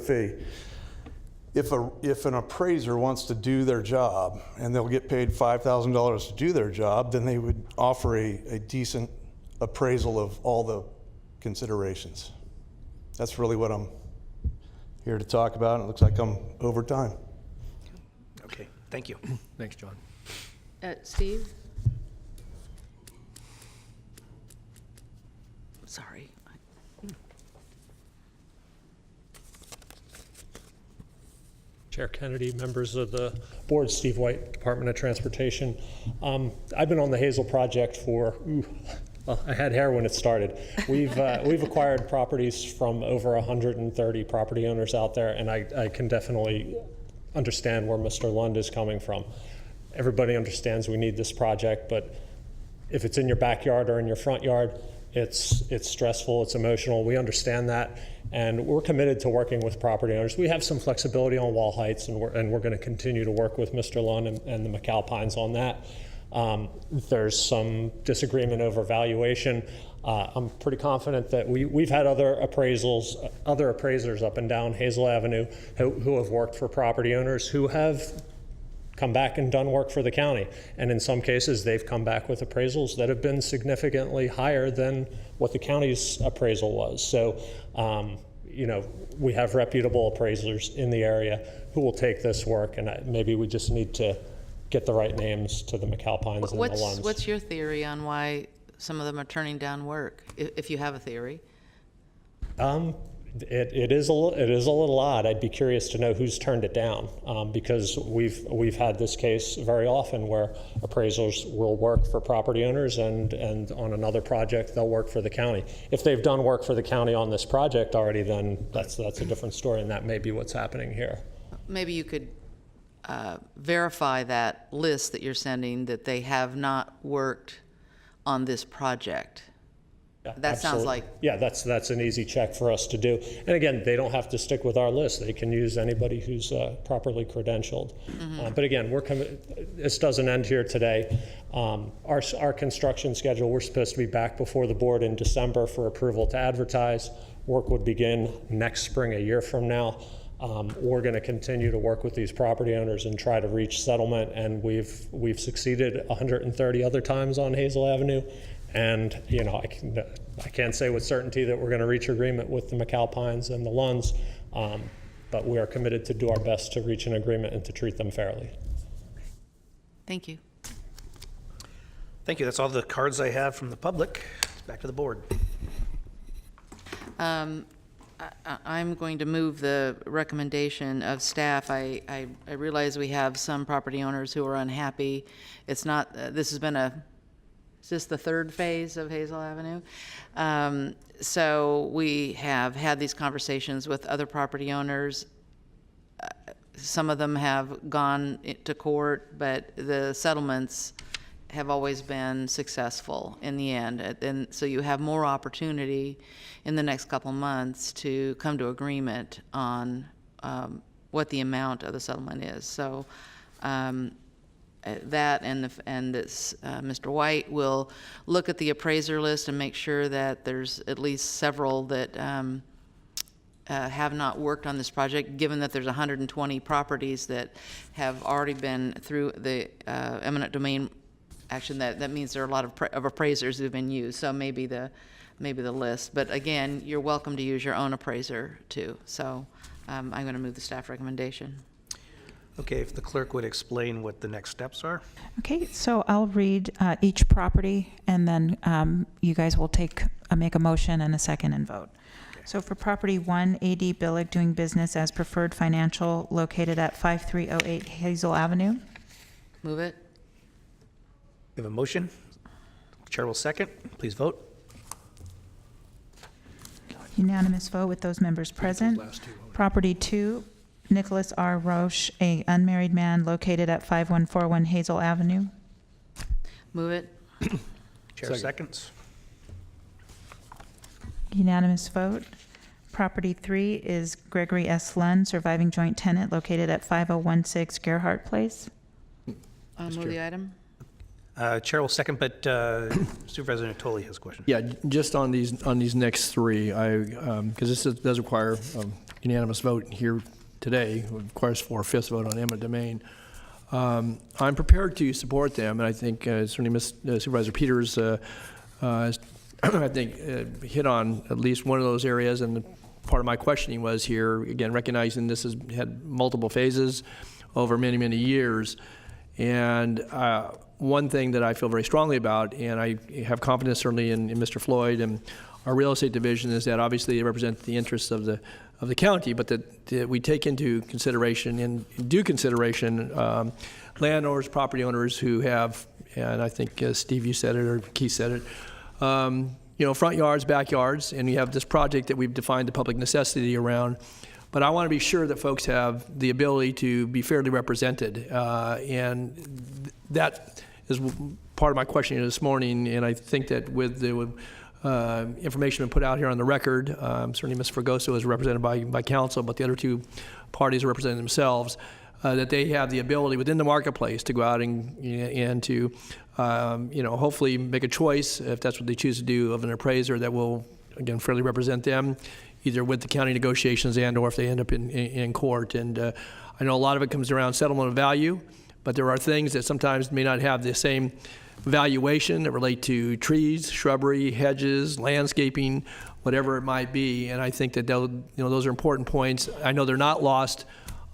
if an appraiser wants to do their job and they'll get paid $5,000 to do their job, then they would offer a decent appraisal of all the considerations. That's really what I'm here to talk about. It looks like I'm over time. Okay, thank you. Thanks, John. Steve? Sorry. Chair Kennedy, members of the board, Steve White, Department of Transportation. I've been on the Hazel project for, well, I had hair when it started. We've acquired properties from over 130 property owners out there, and I can definitely understand where Mr. Lund is coming from. Everybody understands we need this project, but if it's in your backyard or in your front yard, it's stressful, it's emotional. We understand that, and we're committed to working with property owners. We have some flexibility on wall heights, and we're going to continue to work with Mr. Lund and the McAlpines on that. There's some disagreement over valuation. I'm pretty confident that we've had other appraisers up and down Hazel Avenue who have worked for property owners who have come back and done work for the county. And in some cases, they've come back with appraisals that have been significantly higher than what the county's appraisal was. So, we have reputable appraisers in the area who will take this work, and maybe we just need to get the right names to the McAlpines and the Lunds. What's your theory on why some of them are turning down work, if you have a theory? It is a little odd. I'd be curious to know who's turned it down, because we've had this case very often where appraisals will work for property owners and on another project they'll work for the county. If they've done work for the county on this project already, then that's a different story, and that may be what's happening here. Maybe you could verify that list that you're sending, that they have not worked on this project. Yeah, that sounds like... Yeah, that's an easy check for us to do. And again, they don't have to stick with our list. They can use anybody who's properly credentialed. But again, this doesn't end here today. Our construction schedule, we're supposed to be back before the board in December for approval to advertise. Work would begin next spring, a year from now. We're going to continue to work with these property owners and try to reach settlement, and we've succeeded 130 other times on Hazel Avenue. And I can't say with certainty that we're going to reach agreement with the McAlpines and the Lunds, but we are committed to do our best to reach an agreement and to treat them fairly. Thank you. Thank you. That's all the cards I have from the public. Back to the board. I'm going to move the recommendation of staff. I realize we have some property owners who are unhappy. It's not, this has been is this the third phase of Hazel Avenue? So we have had these conversations with other property owners. Some of them have gone to court, but the settlements have always been successful in the end. And so you have more opportunity in the next couple months to come to agreement on what the amount of the settlement is. So that and this, Mr. White will look at the appraiser list and make sure that there's at least several that have not worked on this project, given that there's 120 properties that have already been through the eminent domain action. That means there are a lot of appraisers who've been used. So maybe the list. But again, you're welcome to use your own appraiser too. So I'm going to move the staff recommendation. Okay, if the clerk would explain what the next steps are. Okay, so I'll read each property, and then you guys will make a motion and a second and vote. Okay. So for property 1, A.D. Billig doing business as Preferred Financial, located at 5308 Hazel Avenue. Move it. We have a motion. Chair will second. Please vote. Unanimous vote with those members present. Property 2, Nicholas R. Roche, a unmarried man, located at 5141 Hazel Avenue. Move it. Chair seconds. Unanimous vote. Property 3 is Gregory S. Lund, surviving joint tenant, located at 5016 Gerhardt Place. I'll move the item. Chair will second, but Supervisor Natoli has a question. Yeah, just on these next three, because this does require unanimous vote here today. It requires 4/5 vote on eminent domain. I'm prepared to support them, and I think certainly Supervisor Peters I think hit on at least one of those areas, and part of my questioning was here, again, recognizing this has had multiple phases over many, many years. And one thing that I feel very strongly about, and I have confidence certainly in Mr. Floyd and our real estate division, is that obviously they represent the interests of the county, but that we take into consideration and due consideration landowners, property owners who have, and I think Steve, you said it, or Keith said it, front yards, backyards, and we have this project that we've defined the public necessity around. But I want to be sure that folks have the ability to be fairly represented, and that is part of my question this morning, and I think that with the information been put out here on the record, certainly Ms. Fregoso is represented by council, but the other two parties are representing themselves, that they have the ability within the marketplace to go out and to, hopefully make a choice, if that's what they choose to do, of an appraiser that will, again, fairly represent them, either with the county negotiations and or if they end up in court. And I know a lot of it comes around settlement of value, but there are things that sometimes may not have the same valuation that relate to trees, shrubbery, hedges, landscaping, whatever it might be. And I think that those are important points. I know they're not lost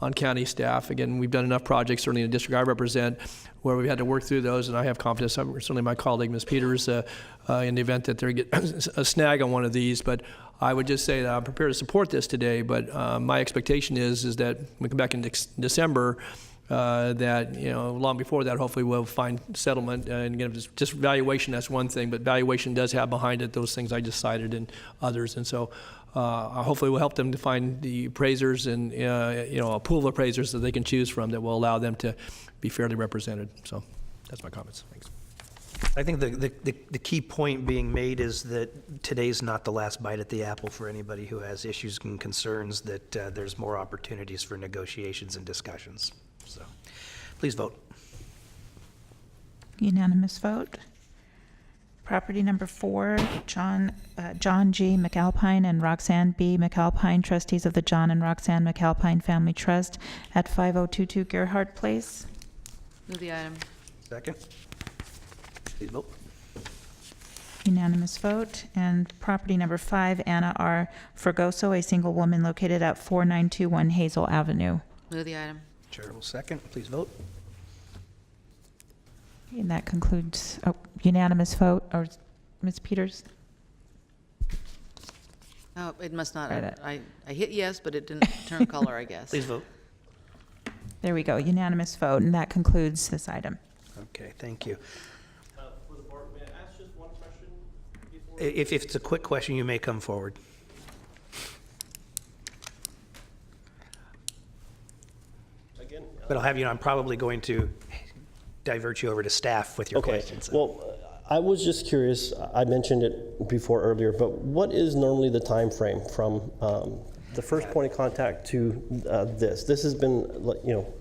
on county staff. Again, we've done enough projects, certainly in the district I represent, where we've had to work through those, and I have confidence, certainly my colleague, Ms. Peters, in the event that they get a snag on one of these. But I would just say that I'm prepared to support this today, but my expectation is that when we come back in December, that, long before that, hopefully we'll find settlement. And again, if it's just valuation, that's one thing, but valuation does have behind it those things I just cited and others. And so hopefully we'll help them to find the appraisers and, a pool of appraisers that they can choose from that will allow them to be fairly represented. So that's my comments. Thanks. I think the key point being made is that today's not the last bite at the apple for anybody who has issues and concerns, that there's more opportunities for negotiations and discussions. So please vote. Unanimous vote. Property number 4, John G. McAlpine and Roxanne B. McAlpine, trustees of the John and Roxanne McAlpine Family Trust at 5022 Gerhardt Place. Move the item. Second. Please vote. Unanimous vote. And property number 5, Anna R. Fregoso, a single woman located at 4921 Hazel Avenue. Move the item. Chair will second. Please vote. And that concludes unanimous vote. Or Ms. Peters? Oh, it must not. Right. I hit yes, but it didn't turn color, I guess. Please vote. There we go. Unanimous vote. And that concludes this item. Okay, thank you. For the board, may I ask just one question before? If it's a quick question, you may come forward. Again, But I'll have you know, I'm probably going to divert you over to staff with your okay. questions. Well, I was just curious. I mentioned it before earlier, but what is normally the time frame from the first point of contact to this? This has been,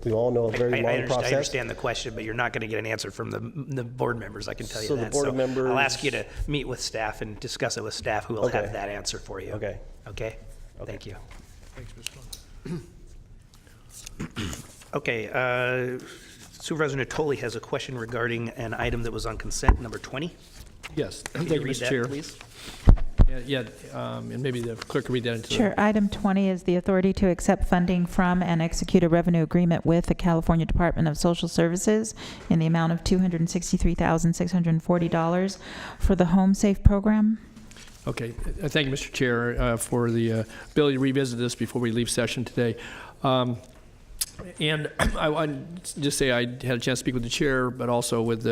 we all know a very long process. I understand the question, but you're not going to get an answer from the board members. I can tell you So that. the board members. I'll ask you to meet with staff and discuss it with staff, who will Okay. have that answer for you. Okay. Okay. Thank you. Thanks, Mr. Sloan. Okay. Supervisor Natoli has a question regarding an item that was on consent, number 20. Yes. Can Thank you, read Mr. that, Chair. please? And maybe the clerk can read that into Sure. Item 20 is the authority to accept funding from and execute a revenue agreement with the California Department of Social Services in the amount of $263,640 for the Home Safe program. Okay. Thank you, Mr. Chair, for the ability to revisit this before we leave session today. And I want to just say I had a chance to speak with the chair, but also with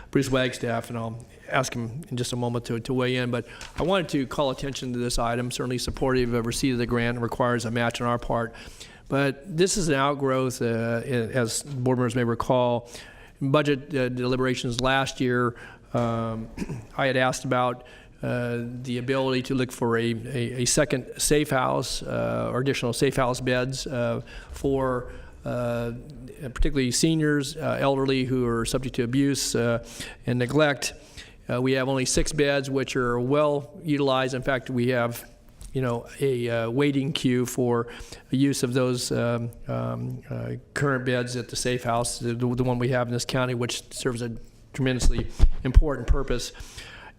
Bruce Wagstaff, and I'll ask him in just a moment to weigh in. But I wanted to call attention to this item, certainly supportive of receipt of the grant, requires a match on our part. But this is an outgrowth, as board members may recall, in budget deliberations last year, I had asked about the ability to look for a second safe house or additional safe house beds for particularly seniors, elderly who are subject to abuse and neglect. We have only 6 beds, which are well utilized. In fact, we have, a waiting queue for the use of those current beds at the safe house, the one we have in this county, which serves a tremendously important purpose.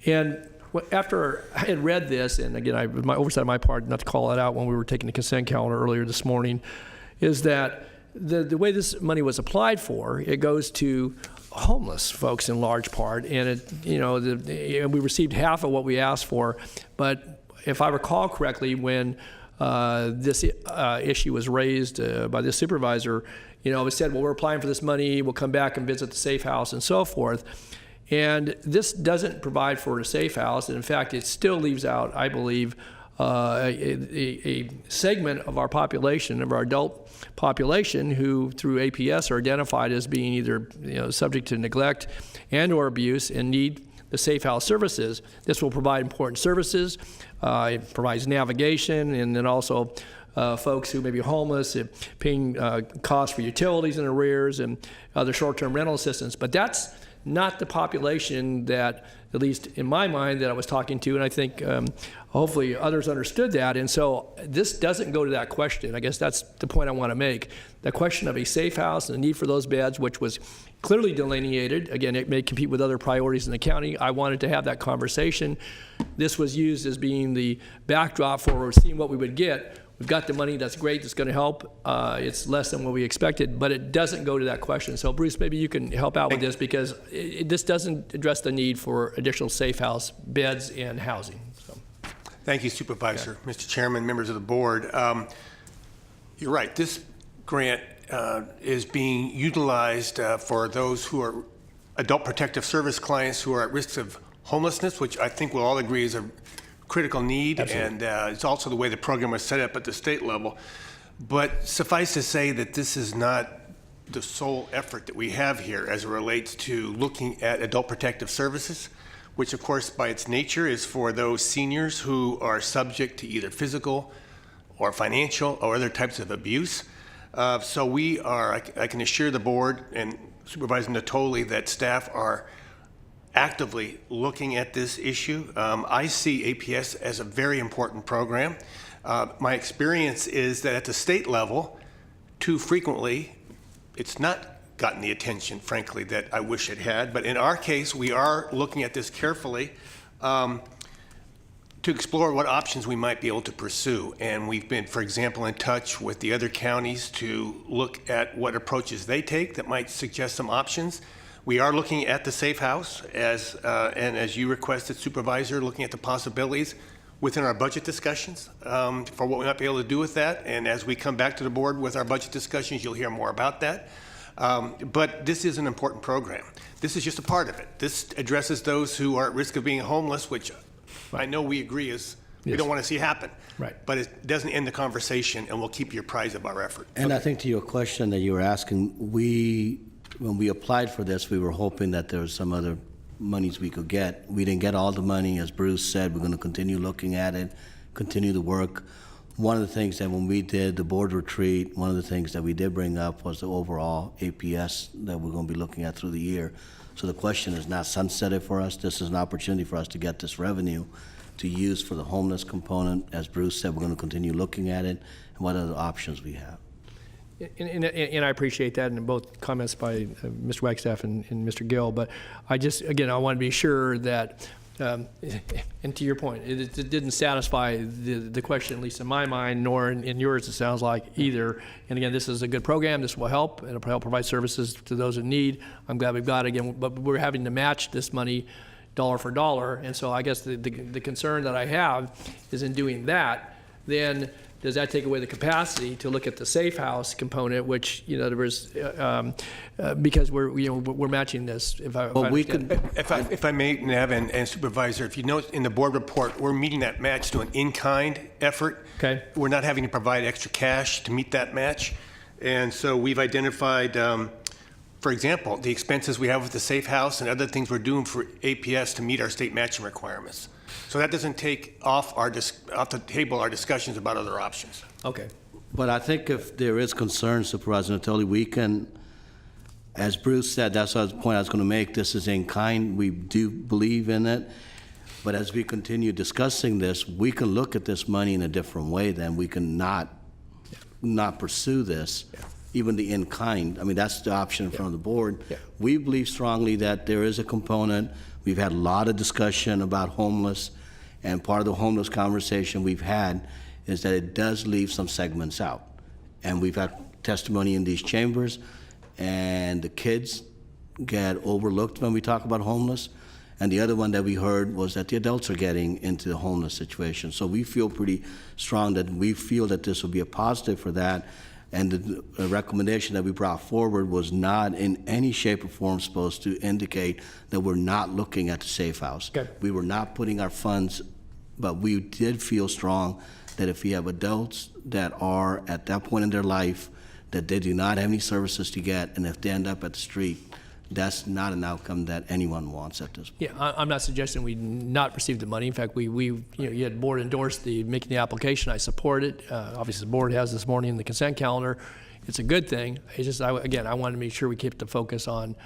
And after I had read this, and again, my oversight on my part not to call it out when we were taking the consent calendar earlier this morning, is that the way this money was applied for, it goes to homeless folks in large part, and we received half of what we asked for. But if I recall correctly, when this issue was raised by this supervisor, it said, well, we're applying for this money, we'll come back and visit the safe house and so forth. And this doesn't provide for a safe house, and in fact, it still leaves out, I believe, a segment of our population, of our adult population, who through APS are identified as being either subject to neglect and or abuse and need the Safe House services. This will provide important services. It provides navigation, and then also folks who may be homeless, paying costs for utilities and arrears and other short-term rental assistance. But that's not the population that, at least in my mind, that I was talking to, and I think hopefully others understood that. And so this doesn't go to that question. I guess that's the point I want to make. The question of a safe house and the need for those beds, which was clearly delineated. Again, it may compete with other priorities in the county. I wanted to have that conversation. This was used as being the backdrop for seeing what we would get. We've got the money, that's great, that's going to help. It's less than what we expected, but it doesn't go to that question. So Bruce, maybe you can help out with this, because this doesn't address the need for additional safe house beds and housing. So. Thank you, Supervisor. Mr. Chairman, members of the board. You're right, this grant is being utilized for those who are adult protective service clients who are at risk of homelessness, which I think we'll all agree is a critical need. Absolutely. And it's also the way the program was set up at the state level. But suffice to say that this is not the sole effort that we have here as it relates to looking at adult protective services, which of course by its nature is for those seniors who are subject to either physical or financial or other types of abuse. So we are, I can assure the board and Supervisor Natoli that staff are actively looking at this issue. I see APS as a very important program. My experience is that at the state level, too frequently, it's not gotten the attention, frankly, that I wish it had. But in our case, we are looking at this carefully to explore what options we might be able to pursue. And we've been, for example, in touch with the other counties to look at what approaches they take that might suggest some options. We are looking at the safe house and as you requested, Supervisor, looking at the possibilities within our budget discussions for what we might be able to do with that. And as we come back to the board with our budget discussions, you'll hear more about that. But this is an important program. This is just a part of it. This addresses those who are at risk of being homeless, which I know we agree is we don't want to see happen. Right. But it doesn't end the conversation, and we'll keep you apprised of our effort. And I think to your question that you were asking, when we applied for this, we were hoping that there was some other monies we could get. We didn't get all the money. As Bruce said, we're going to continue looking at it, continue the work. One of the things that when we did the board retreat, one of the things that we did bring up was the overall APS that we're going to be looking at through the year. So the question is not sunsetted for us. This is an opportunity for us to get this revenue to use for the homeless component. As Bruce said, we're going to continue looking at it and what other options we have. And I appreciate that in both comments by Mr. Wagstaff and Mr. Gill, but I just, again, I want to be sure that, and to your point, it didn't satisfy the question, at least in my mind, nor in yours, it sounds like, either. And again, this is a good program. This will help. It'll help provide services to those in need. I'm glad we've got it again, but we're having to match this money dollar for dollar. And so I guess the concern that I have is in doing that, then does that take away the capacity to look at the safe house component, which, there was, because we're matching this. If I may, Nev and Supervisor, if you note in the board report, we're meeting that match to an in-kind effort. Okay. We're not having to provide extra cash to meet that match. And so we've identified, for example, the expenses we have with the safe house and other things we're doing for APS to meet our state matching requirements. So that doesn't take off the table our discussions about other options. Okay. But I think if there is concern, Supervisor Natoli, we can, as Bruce said, that's the point I was going to make, this is in kind. We do believe in it. But as we continue discussing this, we can look at this money in a different way. Then we can not pursue this, even the in kind. I mean, that's the option from the board. We believe strongly that there is a component. We've had a lot of discussion about homeless, and part of the homeless conversation we've had is that it does leave some segments out. And we've had testimony in these chambers, and the kids get overlooked when we talk about homeless. And the other one that we heard was that the adults are getting into the homeless situation. So we feel pretty strong that we feel that this will be a positive for that. And the recommendation that we brought forward was not in any shape or form supposed to indicate that we're not looking at the safe house. Okay. We were not putting our funds But we did feel strong that if we have adults that are at that point in their life that they do not have any services to get, and if they end up at the street, that's not an outcome that anyone wants at this point. Yeah, I'm not suggesting we not receive the money. In fact, you had board endorse making the application. I support it. Obviously, the board has this morning in the consent calendar. It's a good thing. It's just, I wanted to make sure we keep the focus on,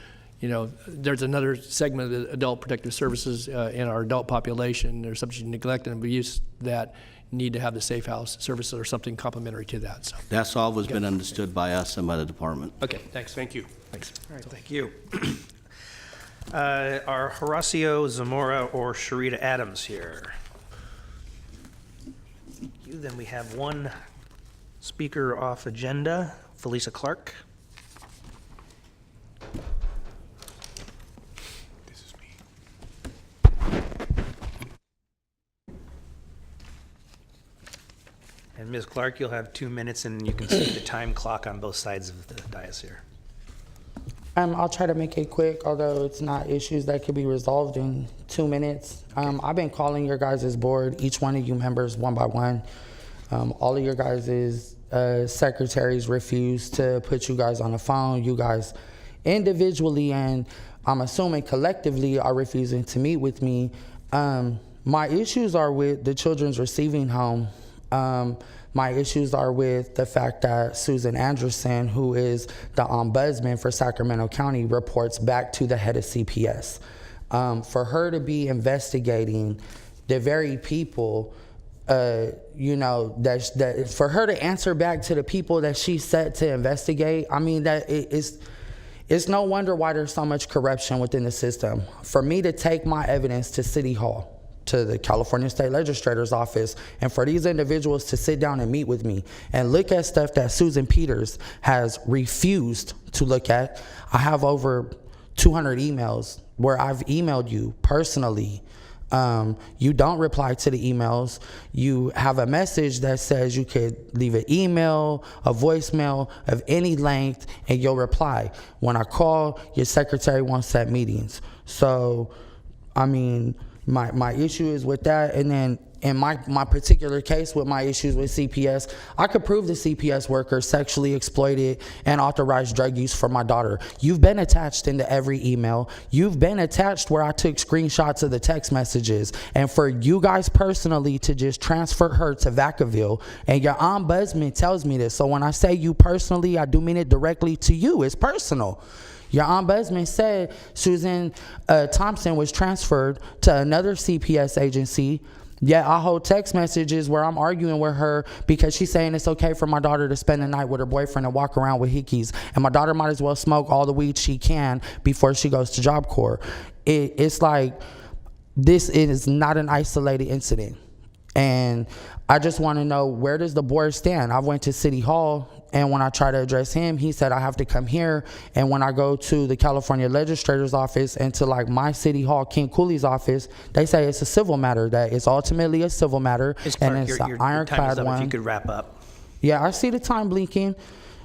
there's another segment of the adult protective services in our adult population. There's substance neglect and abuse that need to have the safe house services or something complementary to that. So That's always been understood by us and by the department. okay, thanks. Thank you. Thanks. All right, thank you. Are Horacio Zamora or Sharita Adams here? Thank you. Then we have one speaker off agenda, Felisa Clark. This is me. And Ms. Clark, you'll have 2 minutes, and you can see the time clock on both sides of the dais here. I'll try to make it quick, although it's not issues that could be resolved in 2 minutes. I've been calling your guys' board, each one of you members, one by one. All of your guys' secretaries refuse to put you guys on the phone. You guys individually, and I'm assuming collectively, are refusing to meet with me. My issues are with the Children's Receiving Home. My issues are with the fact that Susan Anderson, who is the ombudsman for Sacramento County, reports back to the head of CPS. For her to be investigating the very people, that for her to answer back to the people that she set to investigate, I mean, it's no wonder why there's so much corruption within the system. For me to take my evidence to City Hall, to the California State Legislator's office, and for these individuals to sit down and meet with me and look at stuff that Susan Peters has refused to look at. I have over 200 emails where I've emailed you personally. You don't reply to the emails. You have a message that says you could leave an email, a voicemail of any length, and you'll reply. When I call, your secretary won't set meetings. So, I mean, my issue is with that. And then in my particular case with my issues with CPS, I could prove the CPS worker sexually exploited and authorized drug use for my daughter. You've been attached into every email. You've been attached where I took screenshots of the text messages. And for you guys personally to just transfer her to Vacaville, and your ombudsman tells me this. So when I say you personally, I do mean it directly to you. It's personal. Your ombudsman said Susan Thompson was transferred to another CPS agency, yet I hold text messages where I'm arguing with her because she's saying it's okay for my daughter to spend the night with her boyfriend and walk around with hickeys, and my daughter might as well smoke all the weed she can before she goes to Job Corps. It's like, this is not an isolated incident. And I just want to know, where does the board stand? I went to City Hall, and when I try to address him, he said I have to come here. And when I go to the California Legislator's office and to like my City Hall, Ken Cooley's office, they say it's a civil matter, that it's ultimately a civil matter, and it's an ironclad one. If you could wrap up. Yeah, I see the time blinking.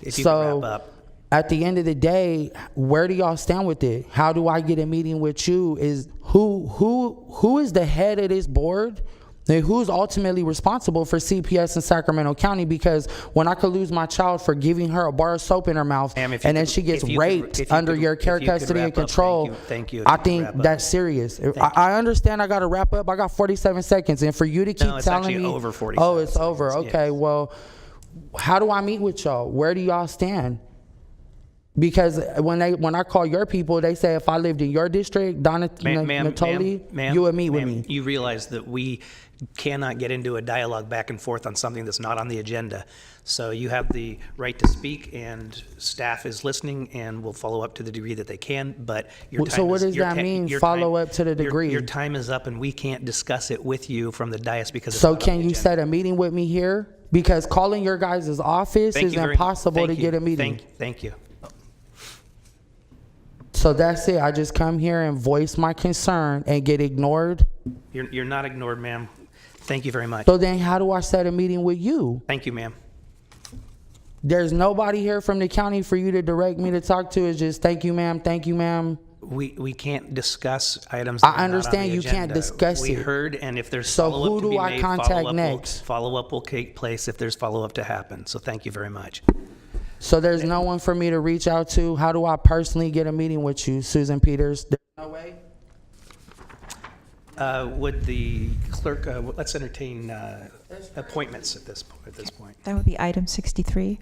If you could wrap up. At the end of the day, where do y'all stand with it? How do I get a meeting with you? Is who is the head of this board? And who's ultimately responsible for CPS in Sacramento County? Because when I could lose my child for giving her a bar of soap in her mouth, and then she gets raped under your care, custody, and control, thank you. I think that's serious. I understand I got to wrap up. I got 47 seconds. And for you to keep telling me, over 47 oh, it's over. Okay, well, how do I meet with y'all? Where do y'all stand? Because when I call your people, they say if I lived in your district, Natoli, you would meet with me. You realize that we cannot get into a dialogue back and forth on something that's not on the agenda. So you have the right to speak, and staff is listening and will follow up to the degree that they can, but your time So what does that mean, follow up to the degree? Your time is up, and we can't discuss it with you from the dais because it's So not on can the you agenda. set a meeting with me here? Because calling your guys' office is impossible to get a meeting. Thank you. So that's it. I just come here and voice my concern and get ignored. You're not ignored, ma'am. Thank you very much. So then how do I set a meeting with you? Thank you, ma'am. There's nobody here from the county for you to direct me to talk to. It's just thank you, ma'am. Thank you, ma'am. We can't discuss items that I are not on understand the you can't agenda. discuss We it. heard, and if there's So follow-up who to do be I made, contact next? follow-up will take place if there's follow-up to happen. So thank you very much. So there's no one for me to reach out to? How do I personally get a meeting with you, Susan Peters? There's no way? Would the clerk, let's entertain appointments at this point. That would be item 63.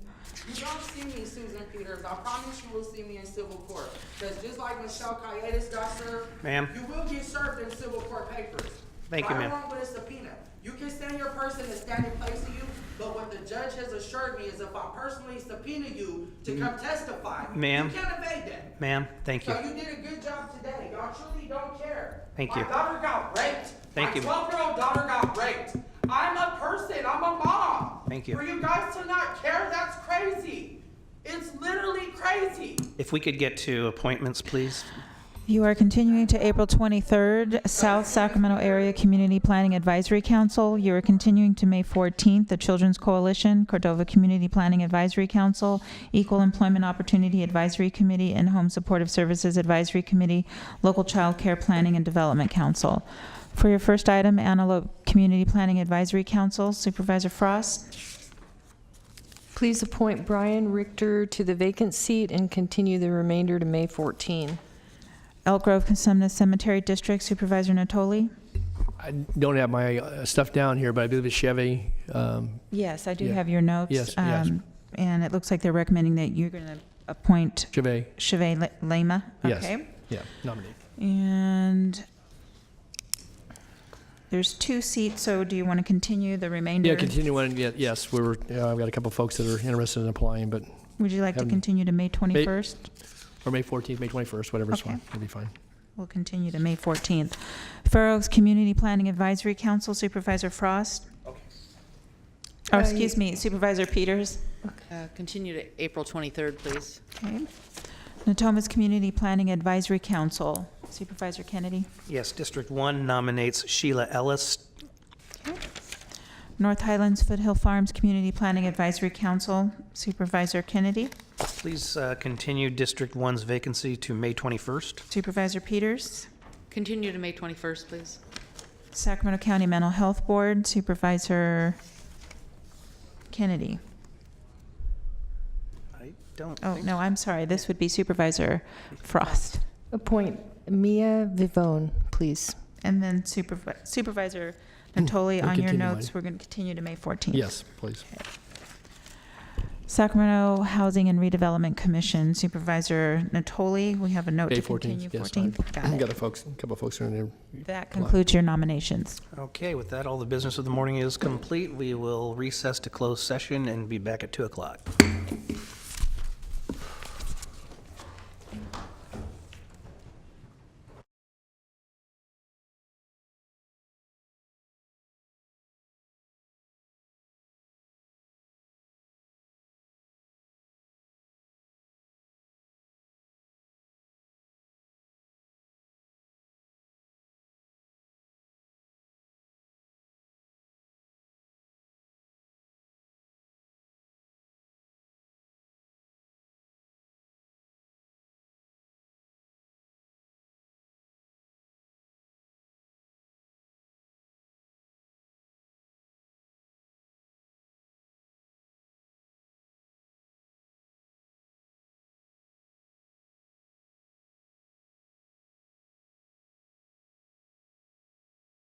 You don't see me, Susan Peters. I promise you will see me in civil court. Because just like Michelle Cayetes got served, Ma'am. you will get served in civil court papers. Thank you, Right ma'am. or wrong with a subpoena. You can send your person to stand in place of you, but what the judge has assured me is if I personally subpoena you to come testify, Ma'am. you can't evade that. Ma'am, thank you. So you did a good job today. Y'all truly don't care. Thank you. My daughter got raped. Thank you. My 12-year-old daughter got raped. I'm a person. I'm a mom. Thank you. For you guys to not care, that's crazy. It's literally crazy. If we could get to appointments, please. You are continuing to April 23rd, South Sacramento Area Community Planning Advisory Council. You are continuing to May 14th, the Children's Coalition, Cordova Community Planning Advisory Council, Equal Employment Opportunity Advisory Committee, and Home Supportive Services Advisory Committee, Local Child Care Planning and Development Council. For your first item, Antelope Community Planning Advisory Council, Supervisor Frost. Please appoint Brian Richter to the vacant seat and continue the remainder to May 14. Elk Grove Consumnes Cemetery District, Supervisor Natoli. I don't have my stuff down here, but I believe it's Chevy. Yes, I do Yeah. have your notes. Yes, yes. And it looks like they're recommending that you're going to appoint Chevy. Lema. Yes. Okay. Yeah, nominate. And there's 2 seats, so do you want to continue the remainder? Yeah, continue on. Yeah, yes, I've got a couple of folks that are interested in applying, but. Would you like to haven't- continue to May 21st? Or May 14th, May 21st, whatever's Okay. fine. That'd be fine. We'll continue to May 14th. Fair Oaks Community Planning Advisory Council, Supervisor Frost. Okay. Oh, excuse me, Supervisor Peters. Continue to April 23rd, please. Okay. Natomas Community Planning Advisory Council, Supervisor Kennedy. Yes, District 1 nominates Sheila Ellis. North Highlands Foothill Farms Community Planning Advisory Council, Supervisor Kennedy. Please continue District 1's vacancy to May 21st. Supervisor Peters. Continue to May 21st, please. Sacramento County Mental Health Board, Supervisor Kennedy. I don't Oh, think no, I'm sorry. This would be Supervisor Frost. Appoint Mia Vivone, please. And then Supervisor Natoli, We'll on your continue notes, mine. we're going to continue to May 14th. Yes, please. Sacramento Housing and Redevelopment Commission, Supervisor Natoli, we have a note May to 14th, continue. yes. 14th. Got it. Got a couple of folks who are in there. That concludes your nominations. Okay, with that, all the business of the morning is complete. We will recess to closed session and be back at 2 o'clock.